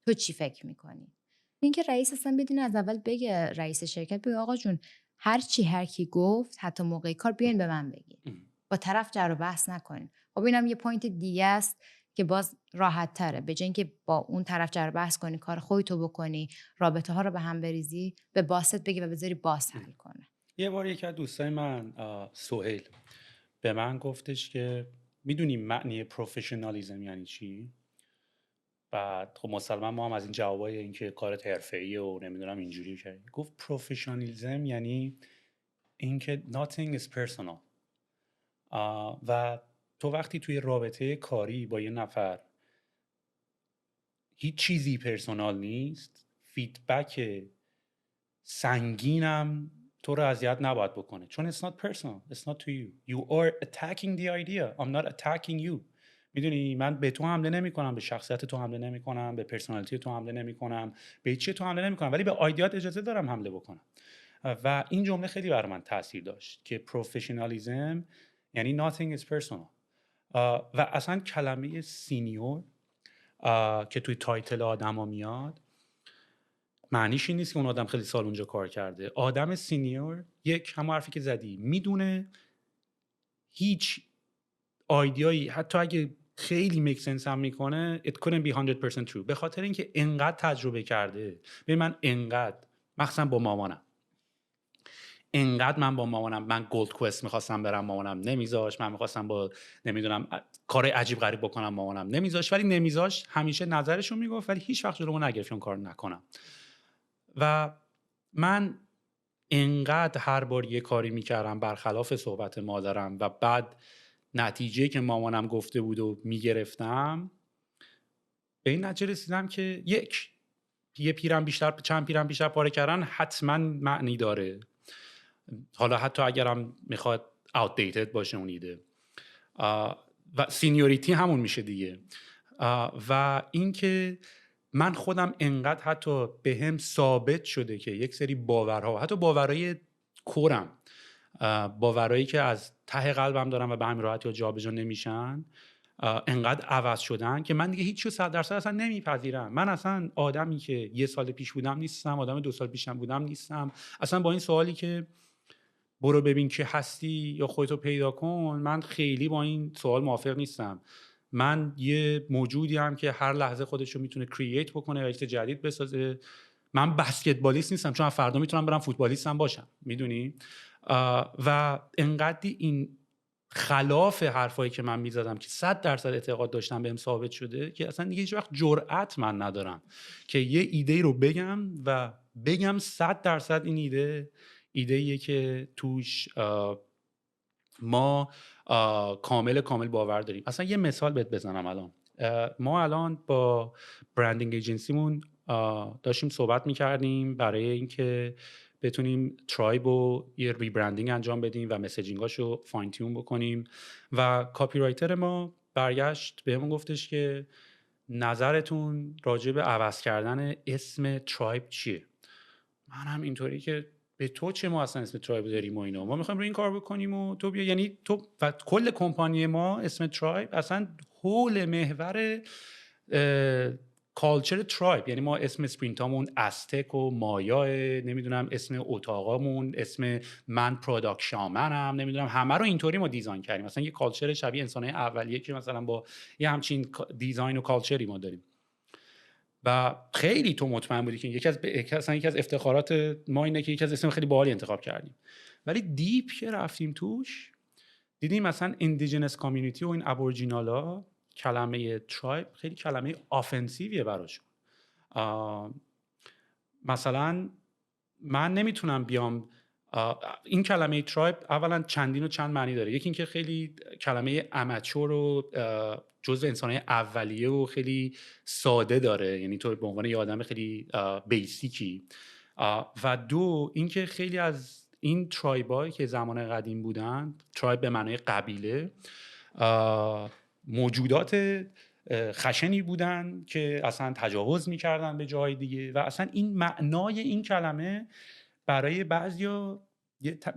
تو چی فکر میکنی؟ اینکه رئیس اصلا بدین از اول بگه، رئیس شرکت بگه آقا جون هر کی گفت حتی موقع کار بیاین به من بگین، با طرف جر و بحث نکنین. خب اینم یه پوینت دیگه است که باز راحت تره، به جای اینکه با اون طرف جر و بحث کنی، کار خودتو بکنی، رابطه ها رو به هم بریزی، به باست بگی و بذاری باس حل کنه. یه بار یکی از دوستای من سهیل به من گفتش که میدونی معنی پروفشنالیزم یعنی چی؟ بعد خب مسلما ما هم از این جوابای این که کارت حرفه‌ایه و نمیدونم اینجوری کردیم. گفت پروفشنالیزم یعنی اینکه nothing is personal. و تو وقتی توی رابطه کاری با یه نفر هیچ چیزی پرسونال نیست، فیدبک سنگینم تو رو اذیت نباید بکنه، چون it's not personal, it's not to you. You are attacking the idea. I'm not attacking you. میدونی من به تو حمله نمی کنم، به شخصیت تو حمله نمی کنم، به پرسونالیتی تو حمله نمی کنم، به چی تو حمله نمی کنم، ولی به ایدئات اجازه دارم حمله بکنم. و این جمله خیلی برای من تاثیر داشت که پروفشنالیزم یعنی nothing is personal. و اصلا کلمه سینیور که توی تایتل آدما میاد معنیش این نیست که اون آدم خیلی سال اونجا کار کرده. آدم سینیور یک، همون حرفی که زدی، میدونه هیچ ایده‌ای حتی اگه خیلی میک سنس هم میکنه it couldn't be 100% true، به خاطر اینکه انقدر تجربه کرده. ببین من انقدر، مخصوصا با مامانم، من گولد کوست میخواستم برم، مامانم نمیذاش. من میخواستم با نمیدونم کار عجیب غریب بکنم، مامانم نمیذاش. ولی نمیذاش، همیشه نظرشو میگفت ولی هیچ وقت جلومو نگرفت اون کار نکنم. و من انقدر هر بار یه کاری میکردم برخلاف صحبت مادرم و بعد نتیجه که مامانم گفته بود و میگرفتم، به این نتیجه رسیدم که یک، یه پیرم بیشتر چند پیرم بیشتر پاره کردن حتما معنی داره، حالا حتی اگرم میخواد outdated باشه اون ایده. و سینیوریتی همون میشه دیگه. و اینکه من خودم انقدر حتی به هم ثابت شده که یک سری باورها، حتی باورهای کورم، باورهایی که از ته قلبم دارم و به همین راحتی جابجا نمیشن، انقدر عوض شدن که من دیگه هیچ چیز 100% اصلا نمیپذیرم. من اصلا آدمی که 1 سال پیش بودم نیستم، آدم 2 سال پیشم بودم نیستم. اصلا با این سوالی که برو ببین که هستی یا خودتو پیدا کن، من خیلی با این سوال موافق نیستم. من یه موجودی هم که هر لحظه خودشو میتونه کرییت بکنه و یه چیز جدید بسازه. من بسکتبالیست نیستم، چون فردا میتونم برم فوتبالیست هم باشم، میدونی. و انقدر این خلاف حرفایی که من میزدم که 100% اعتقاد داشتم بهم ثابت شده که اصلا دیگه هیچ وقت جرأت من ندارم که یه ایده رو بگم و بگم 100% این ایده‌ایه که توش ما کامل باور داریم. اصلا یه مثال بهت بزنم الان. ما الان با برندینگ ایجنسیمون داشتیم صحبت میکردیم برای اینکه بتونیم ترایب و یه ریبرندینگ انجام بدیم و مسیجینگاشو فاین تیون بکنیم و کاپی رایتر ما برگشت بهمون گفتش که نظرتون راجع به عوض کردن اسم ترایب چیه؟ من هم اینطوری که به تو چه، ما اصلا اسم ترایب داریم و اینا، ما میخوایم روی این کار بکنیم و تو بیا. یعنی تو و کل کمپانی ما اسم ترایب اصلا حول محور کالچر ترایب. یعنی ما اسم اسپرینتامون استک و مایا، نمیدونم اسم اتاقامون اسم من پروداکت شامنم، نمیدونم همه رو اینطوری ما دیزاین کردیم. مثلا یه کالچر شبیه انسان‌های اولیه که مثلا با یه همچین دیزاین و کالچری ما داریم. و خیلی تو مطمئن بودی که یکی از افتخارات ما اینه که یکی از اسم خیلی باحالی انتخاب کردیم. ولی دیپ که رفتیم توش دیدیم مثلا ایندیجنس کامیونیتی و این ابورجینالا کلمه ترایب خیلی کلمه آفنسیویه براشون. مثلا من نمیتونم بیام این کلمه ترایب اولا چندین و چند معنی داره. یکی اینکه خیلی کلمه امچور و جزء انسان‌های اولیه و خیلی ساده داره، یعنی تو به عنوان یه آدم خیلی بیسیکی. و دو اینکه خیلی از این ترایبایی که زمان قدیم بودن، ترایب به معنای قبیله، موجودات خشنی بودن که اصلا تجاوز میکردن به جای دیگه و اصلا این معنای این کلمه برای بعضیا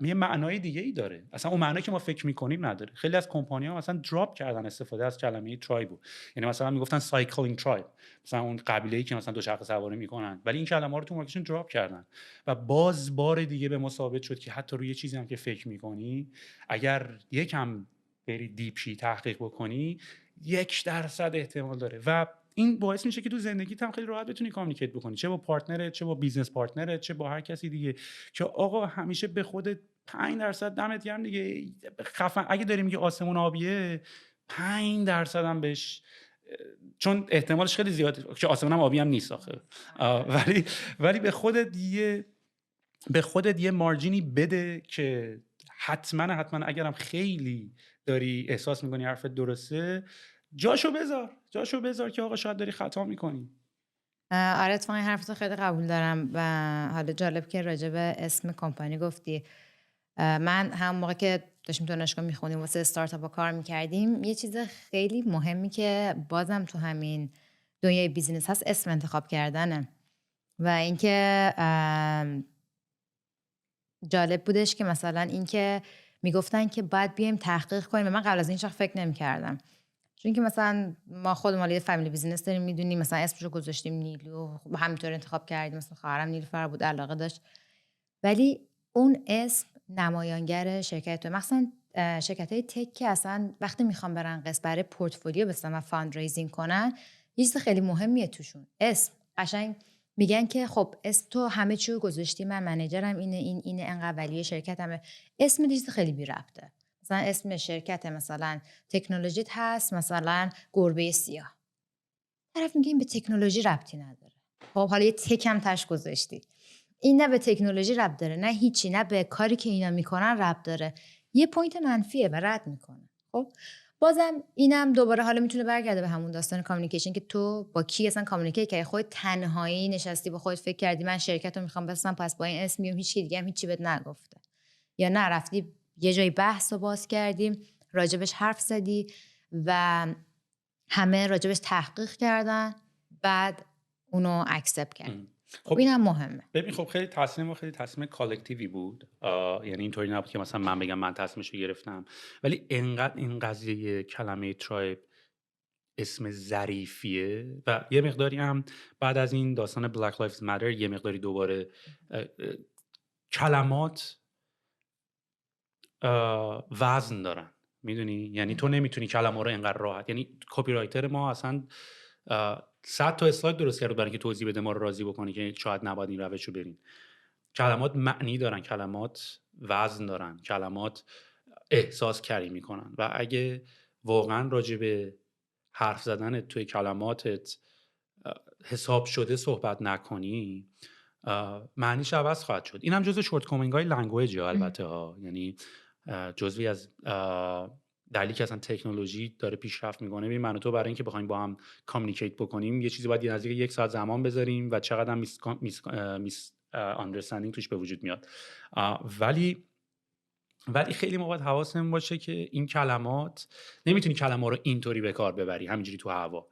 یه معنای دیگه ای داره، اصلا اون معنایی که ما فکر میکنیم نداره. خیلی از کمپانی‌ها مثلا دراپ کردن استفاده از کلمه ترایب، یعنی مثلا میگفتن سایکلینگ ترایب، مثلا اون قبیله‌ای که مثلا دوچرخه سواری میکنن، ولی این کلمه رو تو مارکتشون دراپ کردن و باز بار دیگه به ما ثابت شد که حتی روی چیزی هم که فکر میکنی اگر یکم بری دیپشی تحقیق بکنی 1% احتمال داره. و این باعث میشه که تو زندگیت هم خیلی راحت بتونی کامیونیکیت بکنی، چه با پارتنرت، چه با بیزنس پارتنرت، چه با هر کسی دیگه، که آقا همیشه به خودت 5% دمت گرم دیگه، خفن. اگه داریم میگه آسمون آبیه 5% هم بهش، چون احتمالش خیلی زیاده که آسمون هم آبی هم نیست آخه، ولی به خودت یه مارجینی بده که حتما اگرم خیلی داری احساس میکنی حرفت درسته، جاشو بذار که آقا شاید داری خطا میکنی. آره اتفاقا این حرفتو خیلی قبول دارم. و حالا جالب که راجع به اسم کمپانی گفتی. من هم موقع که داشتیم دانشگاه میخونیم واسه استارتاپ کار میکردیم، یه چیز خیلی مهمی که بازم تو همین دنیای بیزینس هست اسم انتخاب کردنه. و اینکه جالب بودش که مثلا اینکه میگفتن که باید بیایم تحقیق کنیم و من قبل از این شخص فکر نمی‌کردم، چون که مثلا ما خودمون یه فامیلی بیزینس داریم، میدونیم مثلا اسمشو گذاشتیم نیلو، همینطور انتخاب کردیم، مثلا خواهرم نیلوفر بود، علاقه داشت. ولی اون اسم نمایانگر شرکت، مثلا شرکت‌های تک که اصلا وقتی میخوام برن قسط برای پورتفولیو بسازن و فاند ریزینگ کنن، یه چیز خیلی مهمیه توشون اسم. قشنگ میگن که خب اسم تو همه چی رو گذاشتی، من منیجرم اینه انقدر ولیو شرکتمه. اسم چیز خیلی بی ربطه. مثلا اسم شرکت مثلا تکنولوژیت هست، مثلا گربه سیاه، طرف میگه این به تکنولوژی ربطی نداره. خب حالا یه تکم تاش گذاشتی، این نه به تکنولوژی ربط داره نه هیچی، نه به کاری که اینا میکنن ربط داره، یه پوینت منفیه و رد میکنه. خب بازم اینم دوباره حالا میتونه برگرده به همون داستان کامیونیکیشن که تو با کی اصلا کامیونیکیت کردی. خودت تنهایی نشستی با خودت فکر کردی من شرکت رو میخوام بسازم، پس با این اسم میام، هیچ کی دیگه هم هیچی بهت نگفته، یا نه رفتی یه جایی بحث رو باز کردیم راجبش حرف زدی و همه راجبش تحقیق کردن بعد اونو اکسپت کردی. خب این هم مهمه. ببین خب خیلی تصمیم کالکتیوی بود. یعنی اینطوری نبود که مثلا من بگم من تصمیمشو گرفتم، ولی انقدر این قضیه کلمه ترایب اسم ظریفیه و یه مقداری هم بعد از این داستان Black Lives Matter یه مقداری دوباره کلمات وزن دارن، میدونی؟ یعنی تو نمیتونی کلمه رو اینقدر راحت، یعنی کپی رایتر ما اصلا 100 تا اسلاید درست کرد برای که توضیح بده ما رو راضی بکنه که شاید نباید این روش رو بریم. کلمات معنی دارن، کلمات وزن دارن، کلمات احساس کری میکنن و اگه واقعا راجع به حرف زدن توی کلماتت حساب شده صحبت نکنی معنیش عوض خواهد شد. این هم جزو شورتکامینگ های لنگویجه البته ها، یعنی جزوی از دلیلی که اصلا تکنولوژی داره پیشرفت میکنه. ببین من و تو برای اینکه بخوایم با هم کامیونیکیت بکنیم یه چیزی باید نزدیک 1 ساعت زمان بذاریم و چقدر هم میس اندرستندینگ توش به وجود میاد. ولی خیلی موقع حواسمون باشه که این کلمات نمیتونی کلمه رو اینطوری به کار ببری همینجوری تو هوا.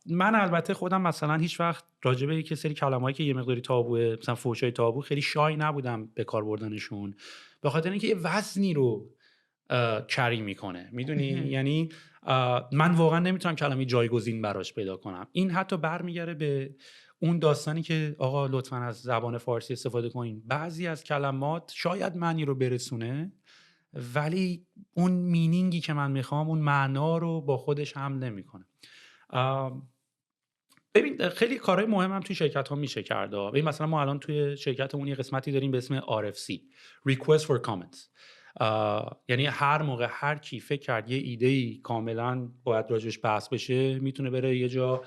من البته خودم مثلا هیچ وقت راجع به یک سری کلمه‌ای که یه مقداری تابوه، مثلا فحشای تابو، خیلی شای نبودم به کار بردنشون، به خاطر اینکه یه وزنی رو کری میکنه، میدونی؟ یعنی من واقعا نمیتونم کلمه جایگزین براش پیدا کنم. این حتی برمیگره به اون داستانی که آقا لطفاً از زبان فارسی استفاده کنین. بعضی از کلمات شاید معنی رو برسونه ولی اون مینینگی که من میخوام، اون معنا رو با خودش حمل نمیکنه. ببین خیلی کارهای مهم هم توی شرکت ها میشه کرد. ببین مثلا ما الان توی شرکتمون یه قسمتی داریم به اسم RFC Request for Comments. یعنی هر موقع هر کی فکر کرد یه ایده‌ای کاملا باید راجعش بحث بشه میتونه بره یه جا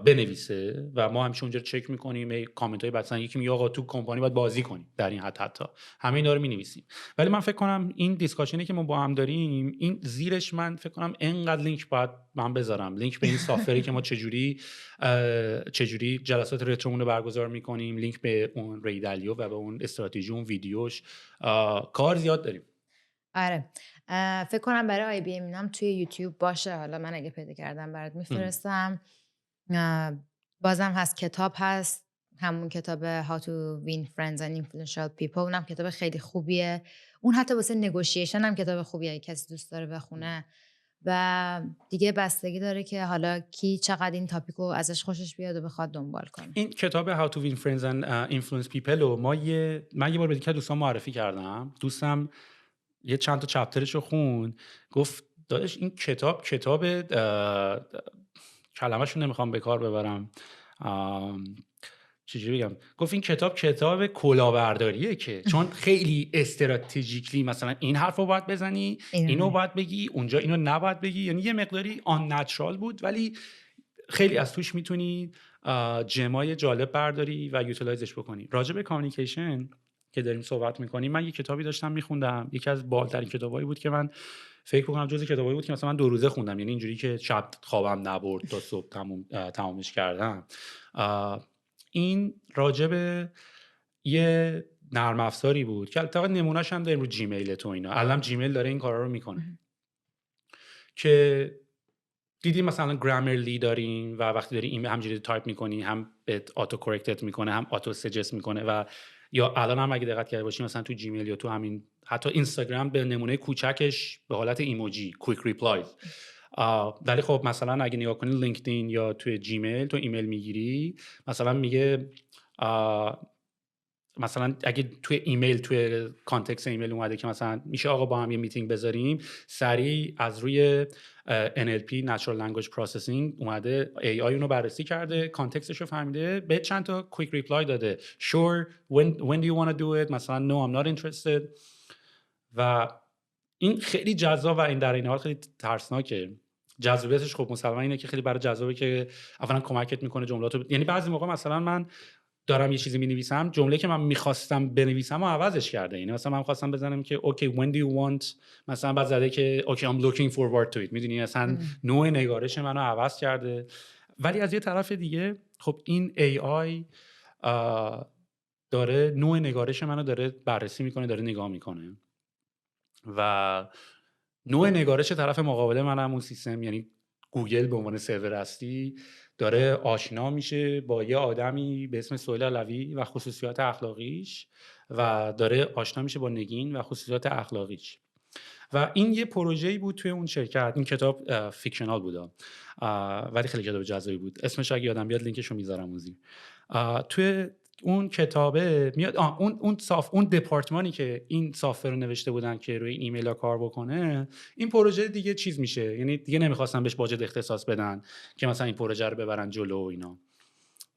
بنویسه و ما همیشه اونجا چک میکنیم کامنت های مثلا یکی میگه آقا تو کمپانی باید بازی کنیم در این حد، حتی همه اینا رو مینویسیم. ولی من فکر کنم این دیسکاشنی که ما با هم داریم این زیرش من فکر کنم انقدر لینک باید من بذارم، لینک به این سافری که ما چجوری جلسات رترومون رو برگزار میکنیم، لینک به اون ریدالیو و به اون استراتژی اون ویدیوش. کار زیاد داریم. آره فکر کنم برای آی بی ام اینم توی یوتیوب باشه، حالا من اگه پیدا کردم برات میفرستم. بازم هست، کتاب هست، همون کتاب How to Win Friends and Influential People، اونم کتاب خیلی خوبیه. اون حتی واسه نگوشیشن هم کتاب خوبیه اگه کسی دوست داره بخونه. و دیگه بستگی داره که حالا کی چقدر این تاپیکو ازش خوشش بیاد و بخواد دنبال کنه. این کتاب How to Win Friends and Influence People رو من یه بار به دیگه دوستان معرفی کردم. دوستم یه چند تا چپترش رو خوند، گفت داداش این کتاب کلمه‌شو نمیخوام به کار ببرم، چجوری بگم، گفت این کتاب کلاهبرداریه که چون خیلی استراتژیکلی مثلا این حرف رو باید بزنی، اینو باید بگی، اونجا اینو نباید بگی. یعنی یه مقداری آن نچرال بود ولی خیلی از توش میتونی جمعای جالب برداری و یوتیلایزش بکنی. راجع به کامیونیکیشن که داریم صحبت میکنیم، من یه کتابی داشتم میخوندم، یکی از بالاترین کتابایی بود که من فکر میکنم جزو کتابایی بود که مثلا من 2 روزه خوندم، یعنی اینجوری که شب خوابم نبرد تا صبح تمامش کردم. این راجع به یه نرم افزاری بود که البته نمونهش هم داریم رو جیمیل تو اینا، الان جیمیل داره این کارا رو میکنه که دیدی مثلا گرامرلی داریم و وقتی داری ایمیل همجوری تایپ میکنی هم به اتو کورکتت میکنه هم اتو سجست میکنه. و یا الان هم اگه دقت کرده باشی مثلا تو جیمیل یا تو همین حتی اینستاگرام به نمونه کوچکش به حالت ایموجی کویک ریپلایز. ولی خب مثلا اگه نگاه کنی لینکدین یا تو جیمیل تو ایمیل میگیری مثلا میگه مثلا اگه توی ایمیل توی کانتکست ایمیل اومده که مثلا میشه آقا با هم یه میتینگ بذاریم، سریع از روی NLP Natural Language Processing اومده AI اونو بررسی کرده، کانتکستش رو فهمیده، به چند تا کویک ریپلای داده sure when do you want to do it، مثلا no I'm not interested. و این خیلی جذاب و این در این حال خیلی ترسناکه. جذابیتش خب مسلما اینه که خیلی برای جذابه که اولا کمکت میکنه جملاتو یعنی بعضی موقع مثلا من دارم یه چیزی می‌نویسم، جمله که من می‌خواستم بنویسم و عوضش کرده. یعنی مثلا من خواستم بزنم که اوکی when do you want، مثلا بعد زده که اوکی I'm looking forward to it. میدونی اصلا نوع نگارش منو عوض کرده. ولی از یه طرف دیگه خب این AI داره نوع نگارش منو داره بررسی میکنه، داره نگاه میکنه و نوع نگارش طرف مقابل من هم اون سیستم، یعنی گوگل به عنوان سرور هستی، داره آشنا میشه با یه آدمی به اسم سهیل علوی و خصوصیات اخلاقیش و داره آشنا میشه با نگین و خصوصیات اخلاقیش. و این یه پروژه‌ای بود توی اون شرکت. این کتاب فیکشنال بود ولی خیلی کتاب جذابی بود. اسمش اگه یادم بیاد لینکشو میذارم اون زیر. توی اون کتابه میاد اون دپارتمانی که این سافت رو نوشته بودن که روی این ایمیل ها کار بکنه، این پروژه دیگه چیز میشه، یعنی دیگه نمیخواستن بهش باجت اختصاص بدن که مثلا این پروژه رو ببرن جلو و اینا.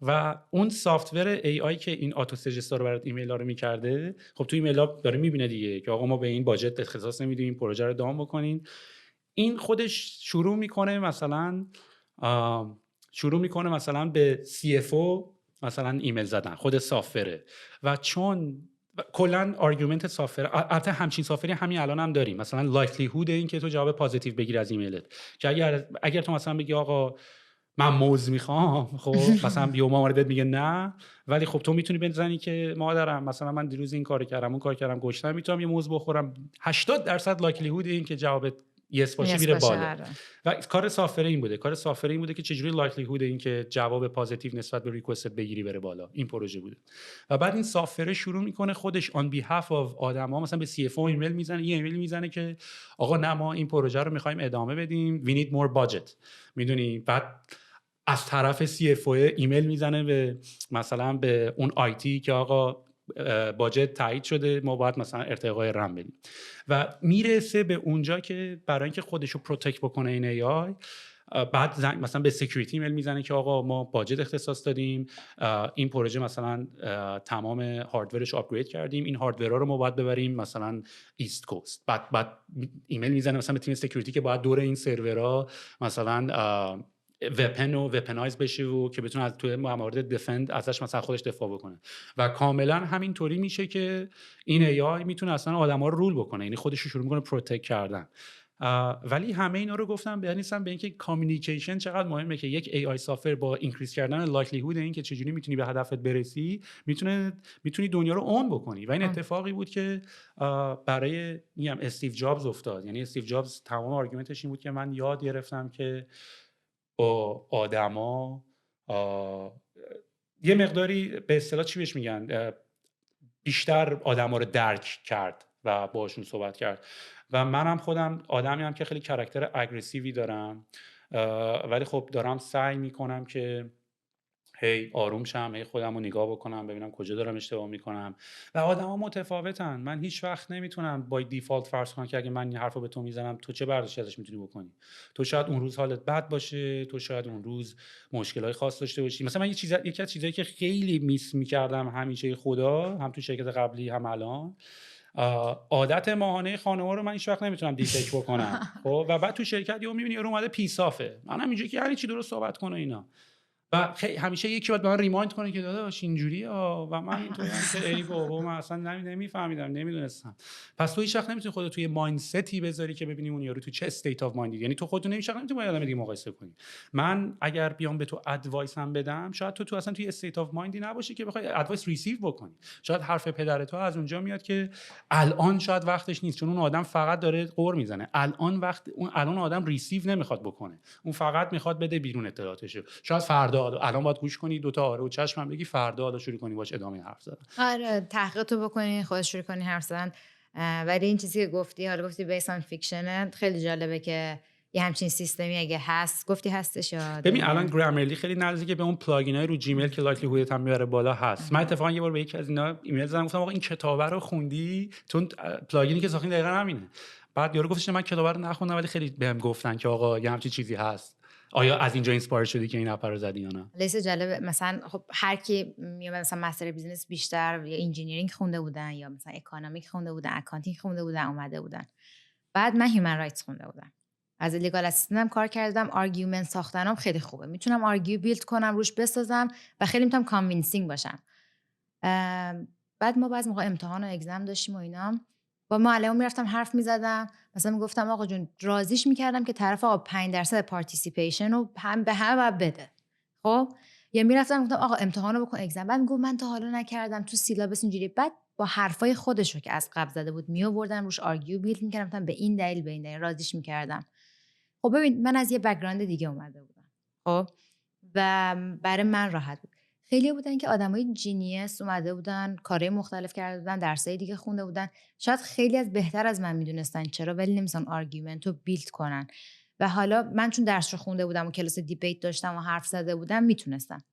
و اون سافتور ای آی که این آتو سجستر رو برات ایمیل ها رو میکرده، خب تو ایمیل ها داره میبینه دیگه که آقا ما به این باجت اختصاص نمیدیم، این پروژه رو دام بکنین. این خودش شروع میکنه مثلا به CFO مثلا ایمیل زدن، خود سافره. و چون کلا آرگومنت سافر، البته همچین سافری همین الان هم داریم، مثلا لایکلیهود این که تو جواب پوزیتیو بگیری از ایمیلت، که اگر تو مثلا بگی آقا من موز میخوام، خب مثلا بیوما واردت میگه نه، ولی خب تو میتونی بزنی که مادرم مثلا من دیروز این کار کردم اون کار کردم گشتم میتونم یه موز بخورم، 80% لایکلیهود این که جواب یس باشه میره بالا. و کار سافر این بوده که چجوری لایکلیهود این که جواب پوزیتیو نسبت به ریکوست بگیری بره بالا. این پروژه بوده. و بعد این سافر شروع میکنه خودش on behalf of آدما مثلا به CFO ایمیل میزنه، یه ایمیل میزنه که آقا نه ما این پروژه رو میخوایم ادامه بدیم، we need more budget. میدونی بعد از طرف CFO ایمیل میزنه به مثلا به اون آیتی که آقا باجت تایید شده، ما باید مثلا ارتقای رم بدیم. و میرسه به اونجا که برای اینکه خودشو پروتکت بکنه این ای آی، بعد مثلا به سکیوریتی ایمیل میزنه که آقا ما باجت اختصاص دادیم، این پروژه مثلا تمام هاردورش آپگرید کردیم، این هاردورها رو ما باید ببریم مثلا ایست کوست. بعد ایمیل میزنه مثلا به تیم سکیوریتی که باید دور این سرورها مثلا وپنایز بشه و که بتونه از توی موارد دفند ازش مثلا خودش دفاع بکنه. و کاملا همینطوری میشه که این ای آی میتونه اصلا آدما رو رول بکنه، یعنی خودش رو شروع میکنه پروتکت کردن. ولی همه اینا رو گفتم بیانیستم به اینکه کامیونیکیشن چقدر مهمه، که یک ای آی سافر با اینکریز کردن لایکلیهود این که چجوری میتونی به هدفت برسی، میتونی دنیا رو اون بکنی. و این اتفاقی بود که برای استیو جابز افتاد. یعنی استیو جابز تمام آرگومنتش این بود که من یاد گرفتم که با آدما یه مقداری به اصطلاح چی بهش میگن، بیشتر آدما رو درک کرد و باهاشون صحبت کرد. و منم خودم آدمی هم که خیلی کاراکتر اگریسیوی دارم، ولی خب دارم سعی میکنم که هی آروم شم، هی خودم رو نگاه بکنم ببینم کجا دارم اشتباه میکنم. و آدما متفاوتن. من هیچ وقت نمیتونم با دیفالت فرض کنم که اگه من این حرفو به تو میزنم تو چه برداشتی ازش میتونی بکنی. تو شاید اون روز حالت بد باشه، تو شاید اون روز مشکلای خاص داشته باشی. مثلا من یکی از چیزایی که خیلی میس میکردم همیشه، خدا هم تو شرکت قبلی هم الان، عادت ماهانه خانوما رو من هیچ وقت نمیتونم دیتک بکنم. خب و بعد تو شرکت یهو میبینی یارو اومده پیسافه، منم اینجوری که یعنی چی درست صحبت کنه اینا. و همیشه یکی باید به من ریمایند کنه که داداش اینجوریه و من اینطوریم که ای بابا من اصلا نمیفهمیدم نمیدونستم. پس تو هیچ وقت نمیتونی خودت توی مایندستی بذاری که ببینی اون یارو تو چه استیت اف مایندی، یعنی تو خودت نمیتونی با آدم دیگه مقایسه کنی. من اگر بیام به تو ادوایس هم بدم، شاید تو اصلا توی استیت اف مایندی نباشی که بخوای ادوایس ریسیو بکنی. شاید حرف پدر تو از اونجا میاد که الان شاید وقتش نیست، چون اون آدم فقط داره قور میزنه. الان آدم ریسیو نمیخواد بکنه، اون فقط میخواد بده بیرون اطلاعاتشو. شاید فردا الان باید گوش کنی، دوتا آره و چشمم بگی، فردا شروع کنی باش ادامه حرف زدن. آره تحقیقتو بکنی، خودت شروع کنی حرف زدن. ولی این چیزی که گفتی، حالا گفتی بیسان فیکشنه، خیلی جالبه که یه همچین سیستمی اگه هست، گفتی هستش یا ببین الان گرامرلی خیلی نزدیکه به اون پلاگینای رو جیمیل که لایکلیهودت هم میاره بالا هست. من اتفاقا یه بار به یکی از اینا ایمیل زدم گفتم آقا این کتابه رو خوندی؟ چون پلاگینی که ساختین دقیقاً همینه. بعد یارو گفتش من کتابه رو نخوندم ولی خیلی بهم گفتن که آقا یه همچین چیزی هست. آیا از اینجا اینسپایر شدی که این اپ رو زدی یا نه؟ لیست جالب. مثلا خب هر کی میاد مثلا مستر بیزنس بیشتر یا انجینیرینگ خونده بودن یا مثلا اکونومیک خونده بودن، اکانتینگ خونده بودن، اومده بودن. بعد من هیومن رایتس خونده بودم، از لیگال اسیستنتم کار کردم. آرگومنت ساختنم خیلی خوبه، میتونم آرگیو بیلد کنم روش بسازم و خیلی میتونم کانوینسینگ باشم. بعد ما بعضی موقع امتحان و اگزم داشتیم و اینا، با معلم میرفتم حرف میزدم، مثلا میگفتم آقا جون راضیش میکردم که طرف آقا 5% پارتیسیپیشن رو هم به هم باید بده. خب یا میرفتم گفتم آقا امتحان رو بکن اگزم، بعد میگفت من تا حالا نکردم تو سیلابس اینجوری. بعد با حرفای خودش رو که از قبل زده بود میآوردم روش آرگیو بیلد میکردم، به این دلیل به این دلیل راضیش میکردم. خب ببین من از یه بک‌گراند دیگه اومده بودم، خب و برای من راحت بود. خیلی بودن که آدمای جینیس اومده بودن، کارهای مختلف کرده بودن، درسای دیگه خونده بودن، شاید خیلی از بهتر از من میدونستن چرا، ولی نمی‌تونن آرگومنت رو بیلد کنن. و حالا من چون درس رو خونده بودم و کلاس دیبیت داشتم و حرف زده بودم میتونستم.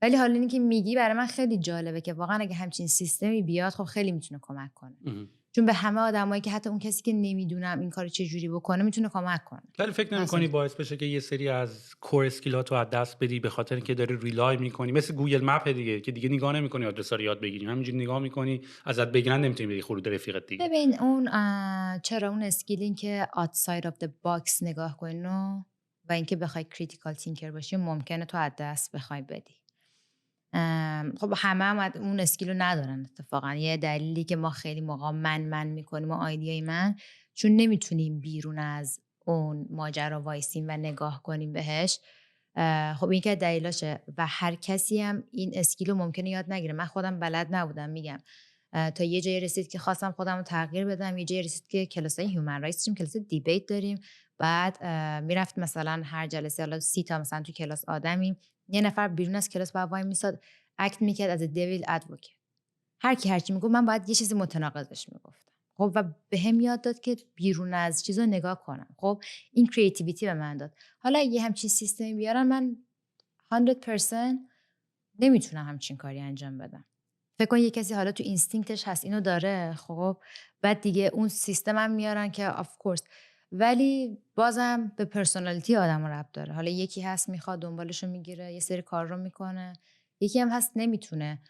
ولی حالا اینی که میگی برای من خیلی جالبه که واقعا اگه همچین سیستمی بیاد خب خیلی میتونه کمک کنه. چون به همه آدمایی که حتی اون کسی که نمیدونم این کارو چه جوری بکنه میتونه کمک کنه. ولی فکر نمی‌کنی باعث بشه که یه سری از کور اسکیلاتو از دست بدی به خاطر اینکه داری ریلای می‌کنی، مثل گوگل مپ دیگه که دیگه نگاه نمی‌کنی آدرس‌ها رو یاد بگیری، همینجوری نگاه می‌کنی ازت بگیرن نمی‌تونی بری خرود رفیقت دیگه. ببین اون چرا اون اسکیلین که outside of the box نگاه کنی و اینکه بخوای کریتیکال تینکر باشی ممکنه تو از دست بخوای بدی. خب همه اون اسکیلو ندارن اتفاقا. یه دلیلی که ما خیلی موقع من میکنیم و آیدیای من، چون نمیتونیم بیرون از اون ماجرا وایسیم و نگاه کنیم بهش. خب این که دلیلاشه و هر کسی هم این اسکیلو ممکنه یاد نگیره. من خودم بلد نبودم، میگم تا یه جایی رسید که خواستم خودم رو تغییر بدم، یه جایی رسید که کلاسای هیومن رایتس داریم، کلاس دیبیت داریم، بعد میرفت مثلا هر جلسه حالا 30 تا مثلا تو کلاس آدمیم، یه نفر بیرون از کلاس باید وای میساد اکت میکرد از دیویل ادوکیت، هر کی هرچی میگفت من باید یه چیزی متناقضش میگفتم. خب و به هم یاد داد که بیرون از چیزو نگاه کنم. خب این کریتیویتی به من داد. حالا یه همچین سیستمی بیارم من 100% نمیتونم همچین کاری انجام بدم. فکر کن یه کسی حالا تو اینستینکتش هست اینو داره، خب بعد دیگه اون سیستم هم میارن که آف کورس، ولی بازم به پرسونالیتی آدم ربط داره. حالا یکی هست میخواد دنبالشو میگیره یه سری کار رو میکنه، یکی هم هست نمیتونه.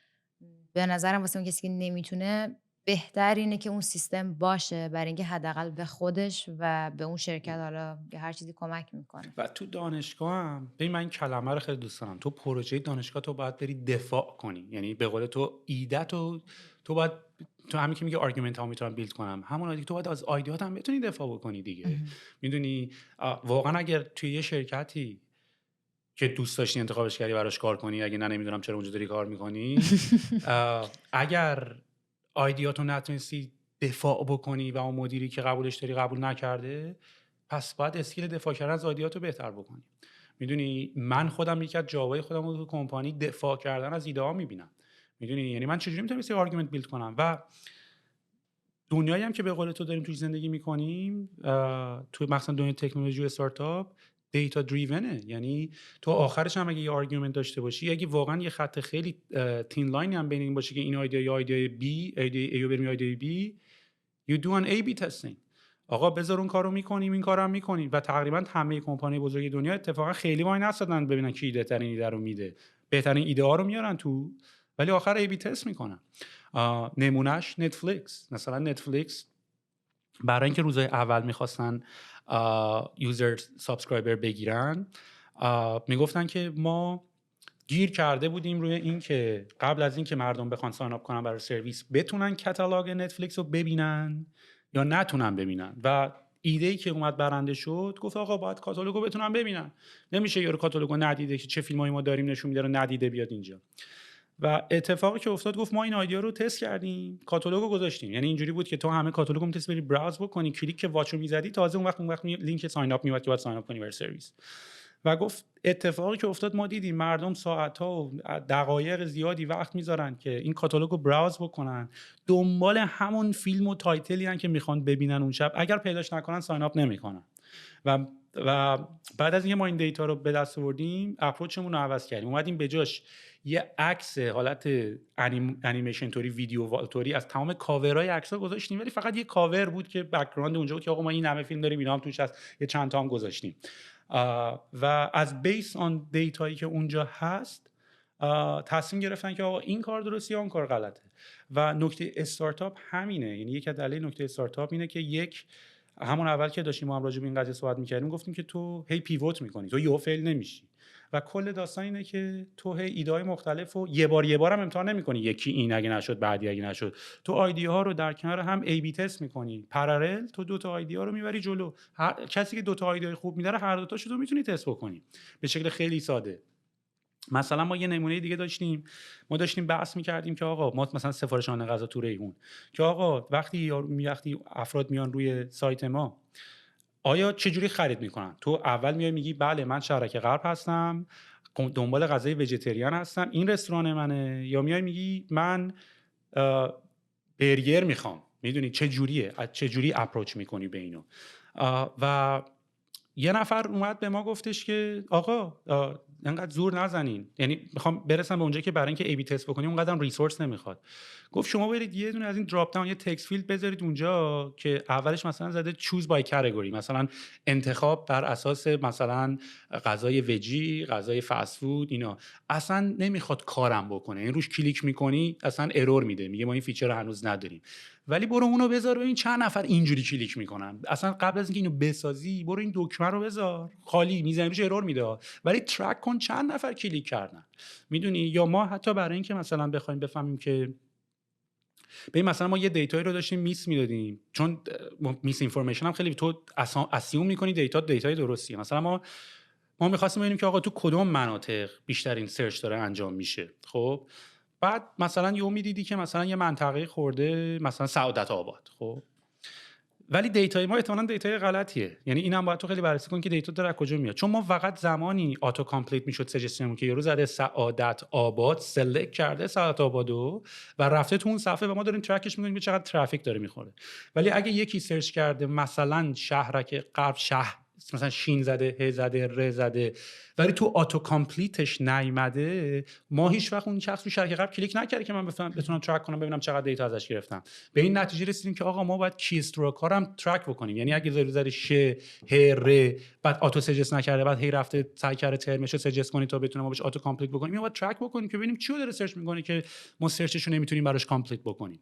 به نظرم واسه اون کسی که نمیتونه بهتر اینه که اون سیستم باشه برای اینکه حداقل به خودش و به اون شرکت حالا یا هر چیزی کمک میکنه. و تو دانشگاه هم ببین من این کلمه رو خیلی دوست دارم، تو پروژه دانشگاه تو باید بری دفاع کنی، یعنی به قول تو ایده تو باید، تو همین که میگه آرگومنت ها میتونم بیلد کنم، همون دیگه تو باید از ایدهات هم بتونی دفاع بکنی دیگه. میدونی واقعا اگر توی یه شرکتی که دوست داشتی انتخابش کردی براش کار کنی، اگه نه نمیدونم چرا اونجا داری کار میکنی، اگر ایدهاتو نتونستی دفاع بکنی و اون مدیری که قبولش داری قبول نکرده، پس باید اسکیل دفاع کردن از ایدهاتو بهتر بکنی. میدونی من خودم یکی از جاهای خودم رو تو کمپانی دفاع کردن از ایده ها میبینم. میدونی یعنی من چجوری میتونم یه آرگومنت بیلد کنم. و دنیایی هم که به قول تو داریم توش زندگی میکنیم، تو مثلا دنیای تکنولوژی و استارتاپ دیتا دریونه، یعنی تو آخرش هم اگه یه آرگومنت داشته باشی، اگه واقعا یه خط خیلی تین لاینی هم بین این باشه که این ایده یا ایده بی، ایده ای بریم ایده بی، you do an A/B testing. آقا بذار اون کارو میکنیم این کارو هم میکنیم. و تقریبا همه کمپانی بزرگ دنیا اتفاقا خیلی وای نستدن ببینن کی ایده ترین ایده رو میده، بهترین ایده ها رو میارن تو، ولی آخر A/B تست میکنن. نمونهش نتفلیکس. مثلا نتفلیکس برای اینکه روزهای اول میخواستن یوزر سابسکرایبر بگیرن، میگفتن که ما گیر کرده بودیم روی این که قبل از این که مردم بخوان ساین اپ کنن برای سرویس بتونن کاتالوگ نتفلیکس رو ببینن یا نتونن ببینن. و ایده‌ای که اومد برنده شد گفت آقا باید کاتالوگو بتونن ببینن، نمیشه یارو کاتالوگو ندیده که چه فیلمایی ما داریم نشون میده رو ندیده بیاد اینجا. و اتفاقی که افتاد گفت ما این ایده رو تست کردیم، کاتالوگو گذاشتیم. یعنی اینجوری بود که تو همه کاتالوگو میتونستی بری براوز بکنی، کلیک که واچو میزدی تازه اون وقت لینک ساین اپ میومد که بعد ساین اپ کنی برای سرویس. و گفت اتفاقی که افتاد ما دیدیم مردم ساعت‌ها و دقایق زیادی وقت میذارن که این کاتالوگو براوز بکنن، دنبال همون فیلم و تایتلی ان که میخوان ببینن اون شب، اگر پیداش نکنن ساین اپ نمیکنن. و بعد از اینکه ما این دیتا رو به دست آوردیم، اپروچمون رو عوض کردیم. اومدیم به جاش یه عکس حالت انیمیشن توری، ویدیو توری از تمام کاورهای عکس‌ها گذاشتیم، ولی فقط یه کاور بود که بک‌گراند اونجا بود که آقا ما این همه فیلم داریم، اینا هم توش هست، یه چند تا هم گذاشتیم. و از بیس آن دیتایی که اونجا هست تصمیم گرفتن که آقا این کار درسته یا اون کار غلطه. و نکته استارتاپ همینه، یعنی یک از دلایل نکته استارتاپ اینه که یک، همون اول که داشتیم ما هم راجع به این قضیه صحبت می‌کردیم گفتیم که تو هی پیوت می‌کنی، تو یهو فیل نمیشی. و کل داستان اینه که تو هی ایده‌های مختلف و یه بار هم امتحان نمی‌کنی، یکی این اگه نشد بعدی اگه نشد، تو ایده ها رو در کنار هم ای بی تست می‌کنی، پرالل تو دو تا ایده ها رو میبری جلو. کسی که دو تا ایده خوب میداره هر دو تاشو تو میتونی تست بکنی به شکل خیلی ساده. مثلا ما یه نمونه دیگه داشتیم، ما داشتیم بحث می‌کردیم که آقا ما مثلا سفارشان غذا تو ریحون، که آقا وقتی افراد میان روی سایت ما آیا چجوری خرید میکنن؟ تو اول میای میگی بله من شهرک غرب هستم، دنبال غذای ویژیتریان هستم، این رستوران منه، یا میای میگی من برگر میخوام؟ میدونی چجوری اپروچ میکنی به اینو؟ و یه نفر اومد به ما گفتش که آقا انقدر زور نزنین، یعنی میخوام برسم به اونجایی که برای اینکه ای بی تست بکنیم اونقدر ریسورس نمیخواد. گفت شما برید یه دونه از این دراپ داون، یه تکست فیلد بذارید اونجا که اولش مثلا زده چوز بای کاتگوری، مثلا انتخاب بر اساس مثلا غذای وجی، غذای فست فود، اینا اصلا نمیخواد کارم بکنه، این روش کلیک میکنی اصلا ارور میده، میگه ما این فیچر رو هنوز نداریم. ولی برو اونو بذار ببین چند نفر اینجوری کلیک میکنن. اصلا قبل از اینکه اینو بسازی برو این دکمه رو بذار خالی، میزنی روش ارور میده، ولی ترک کن چند نفر کلیک کردن. میدونی؟ یا ما حتی برای اینکه مثلا بخوایم بفهمیم که ببین مثلا ما یه دیتایی رو داشتیم میس میدادیم، چون میس اینفورمیشن هم خیلی تو اسیوم میکنی دیتای درستیه. مثلا ما می‌خواستیم ببینیم که آقا تو کدوم مناطق بیشترین سرچ داره انجام میشه. خب بعد مثلا یهو میدیدی که مثلا یه منطقه خورده مثلا سعادت آباد، خب ولی دیتای ما احتمالاً دیتای غلطیه. یعنی اینم باید تو خیلی بررسی کنی که دیتا داره از کجا میاد، چون ما فقط زمانی آتو کامپلیت میشد سجستشنمون که یارو زده سعادت آباد، سلکت کرده سعادت آبادو و رفته تو اون صفحه و ما داریم ترکش میکنیم که چقدر ترافیک داره میخوره. ولی اگه یکی سرچ کرده مثلا شهرک غرب، شهر مثلا شین زده، ه زده، ر زده، ولی تو آتو کامپلیتش نیومده، ما هیچ وقت اون شخص رو شرک غرب کلیک نکرده که من بتونم ترک کنم ببینم چقدر دیتا ازش گرفتم. به این نتیجه رسیدیم که آقا ما باید کی استروک ها هم ترک بکنیم. یعنی اگه زیر ش ه ر بعد آتو سجست نکرده، بعد هی رفته سعی کرده ترمشو سجست کنی تا بتونیم ما بهش آتو کامپلیت بکنیم، یا باید ترک بکنیم که ببینیم چی رو داره سرچ میکنه که ما سرچش رو نمیتونیم براش کامپلیت بکنیم.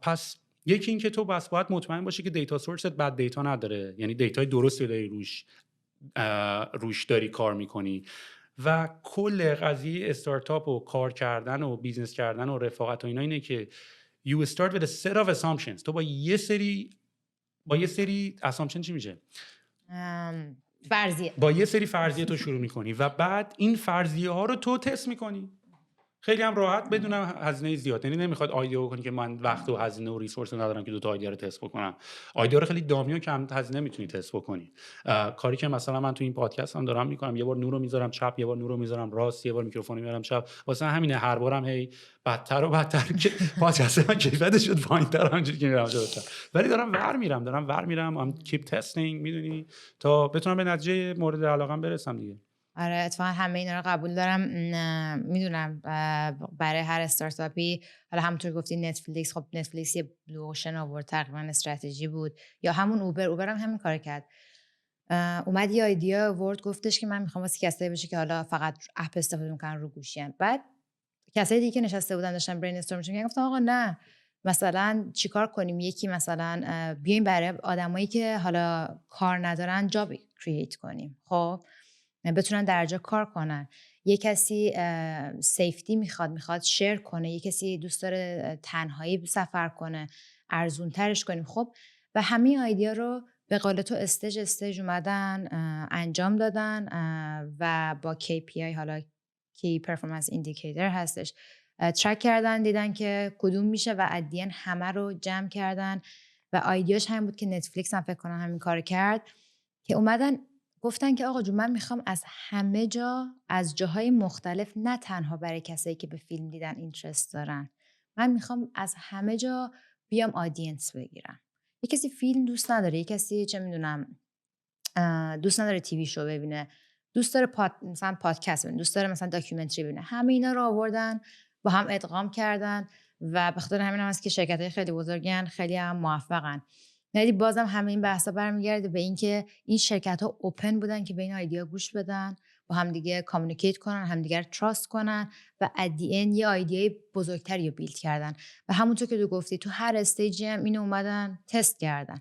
پس یکی این که تو باید مطمئن باشی که دیتا سورست بد دیتا نداره، یعنی دیتای درستی داری روش داری کار میکنی. و کل قضیه استارتاپ و کار کردن و بیزنس کردن و رفاقت و اینا اینه که you start with a set of assumptions. تو با یه سری assumption چی میشه؟ فرضیه. با یه سری فرضیه تو شروع میکنی و بعد این فرضیه ها رو تو تست میکنی خیلی هم راحت بدون هزینه زیاد. یعنی نمیخواد ایده بکنی که من وقت و هزینه و ریسورس ندارم که دو تا ایده رو تست بکنم. ایده رو خیلی دامی و کم هزینه میتونی تست بکنی. کاری که مثلا من تو این پادکست هم دارم میکنم، یه بار نور رو میذارم چپ، یه بار نور رو میذارم راست، یه بار میکروفون میارم چپ، واسه همینه هر بارم هی بدتر و بدتر که پادکست من کیفیتش شد پایین‌تر همونجوری که میرم جلوتر. ولی دارم ور میرم ام کیپ تستینگ، میدونی، تا بتونم به نتیجه مورد علاقم برسم دیگه. آره اتفاقا همه اینا رو قبول دارم. میدونم برای هر استارتاپی، حالا همونطور گفتی نتفلیکس، خب نتفلیکس یه بلو اوشن آورد، تقریبا استراتژی بود، یا همون اوبر هم همین کار کرد. اومد یه ایده آورد گفتش که من میخوام واسه کسایی باشه که حالا فقط اپ استفاده میکنن رو گوشیان. بعد کسایی دیگه که نشسته بودن داشتن برین استورم می‌کردن گفتن آقا نه، مثلا چیکار کنیم؟ یکی مثلا بیایم برای آدمایی که حالا کار ندارن جاب کرییت کنیم، خب بتونن در جا کار کنن. یه کسی سیفتی میخواد شیر کنه، یه کسی دوست داره تنهایی سفر کنه، ارزون ترش کنیم. خب و همه ایده رو به قول تو استیج اومدن انجام دادن و با KPI، حالا کی پرفورمنس ایندیکیتور هستش، ترک کردن، دیدن که کدوم میشه و ادین همه رو جمع کردن. و ایدهاش همین بود که نتفلیکس هم فکر کنم همین کار کرد، که اومدن گفتن که آقا جون من میخوام از همه جا، از جاهای مختلف، نه تنها برای کسایی که به فیلم دیدن اینترست دارن، من میخوام از همه جا بیام آدینس بگیرم. یه کسی فیلم دوست نداره، یه کسی چه میدونم دوست نداره تیوی شو ببینه، دوست داره مثلا پادکست ببینه، دوست داره مثلا داکیومنتری ببینه. همه اینا رو آوردن با هم ادغام کردن و به خاطر همین هم هست که شرکت‌های خیلی بزرگن، خیلی هم موفقن. یعنی بازم همه این بحثا برمیگرده به اینکه این شرکت‌ها اوپن بودن که به این ایده گوش بدن، با هم دیگه کامیونیکیت کنن، همدیگه رو تراست کنن و ادین یه ایده بزرگتری رو بیلد کردن. و همونطور که تو گفتی تو هر استیجی هم اینو اومدن تست کردن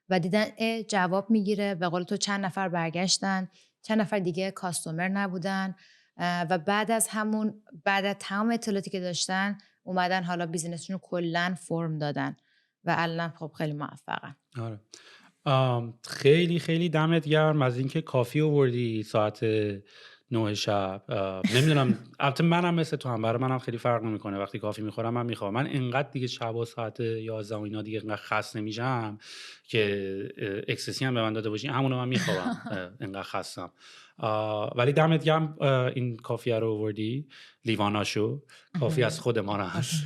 و دیدن جواب میگیره. به قول تو چند نفر برگشتن چند نفر دیگه کاستومر نبودن و بعد از تمام اطلاعاتی که داشتن اومدن حالا بیزینسشون رو کلا فرم دادن و الان خب خیلی موفقن. آره. خیلی خیلی دمت گرم از اینکه کافی آوردی ساعت 9 شب. نمیدونم، البته منم مثل تو هم، برای منم خیلی فرق نمیکنه وقتی کافی میخورم من میخوام. من اینقدر دیگه شبا ساعت 11 و اینا دیگه اینقدر خسته نمیشم که اکسسی هم به من داده باشین همونو من میخوام. اینقدر خستم. ولی دمت گرم این کافی رو آوردی، لیواناشو. کافی از خود ما هست.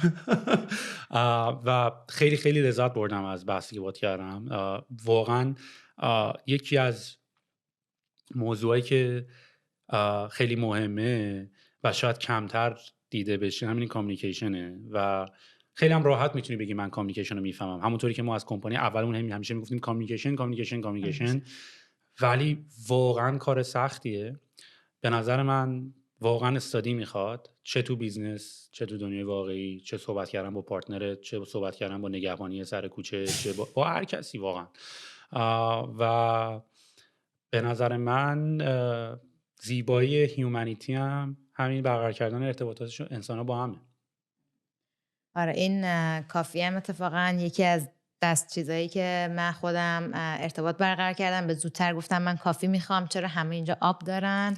و خیلی خیلی لذت بردم از بحثی که باهات کردم. واقعا یکی از موضوعی که خیلی مهمه و شاید کمتر دیده بشه همین کامیونیکیشنه و خیلی هم راحت میتونی بگی من کامیونیکیشن رو میفهمم، همونطوری که ما از کمپانی اولمون همیشه میگفتیم کامیونیکیشن، ولی واقعا کار سختیه. به نظر من واقعا استادی میخواد، چه تو بیزنس، چه تو دنیای واقعی، چه صحبت کردن با پارتنرت، چه صحبت کردن با نگهبانی سر کوچه، چه با هر کسی واقعا. و به نظر من زیبایی هیومانیتی هم همین برقرار کردن ارتباطاتشون انسان ها با همه. آره این کافی هم اتفاقا یکی از دست چیزایی که من خودم ارتباط برقرار کردم، به زودتر گفتم من کافی میخوام، چرا همه اینجا آب دارن.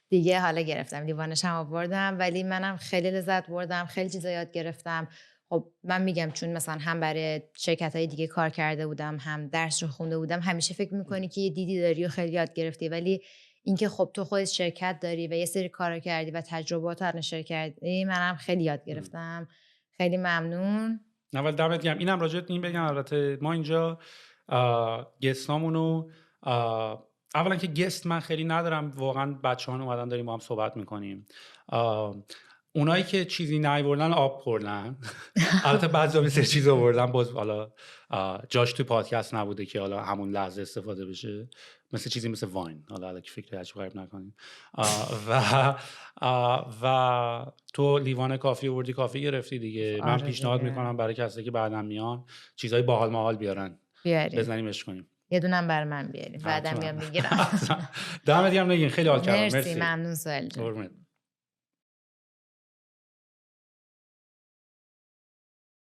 دیگه حالا گرفتم لیوانش هم آوردم، ولی منم خیلی لذت بردم، خیلی چیزا یاد گرفتم. خب من میگم چون مثلا هم برای شرکت‌های دیگه کار کرده بودم، هم درس رو خونده بودم، همیشه فکر میکنی که یه دیدی داری و خیلی یاد گرفتی، ولی اینکه خب تو خودت شرکت داری و یه سری کارا کردی و تجربات رو نشر کردی، منم خیلی یاد گرفتم. خیلی ممنون. اول دمت گرم. اینم راجع به این بگم، البته ما اینجا گستامونو اولا که گست من خیلی ندارم، واقعا بچه‌ها اومدن داریم با هم صحبت میکنیم. اونایی که چیزی نیاوردن آب خوردن. البته بعضی سری چیز آوردن، باز حالا جاش تو پادکست نبوده که حالا همون لحظه استفاده بشه، مثل چیزی مثل واین. حالا الکی فکر عجیب غریب نکنیم. و تو لیوان کافی آوردی، کافی گرفتی دیگه. من پیشنهاد میکنم برای کسایی که بعداً میان چیزای باحال ماحال بیارن، بزنیمش کنیم. یه دونم برای من بیاریم، بعدم میام میگیرم. دمت گرم نگین، خیلی حال کردم. مرسی، ممنون سوال جان.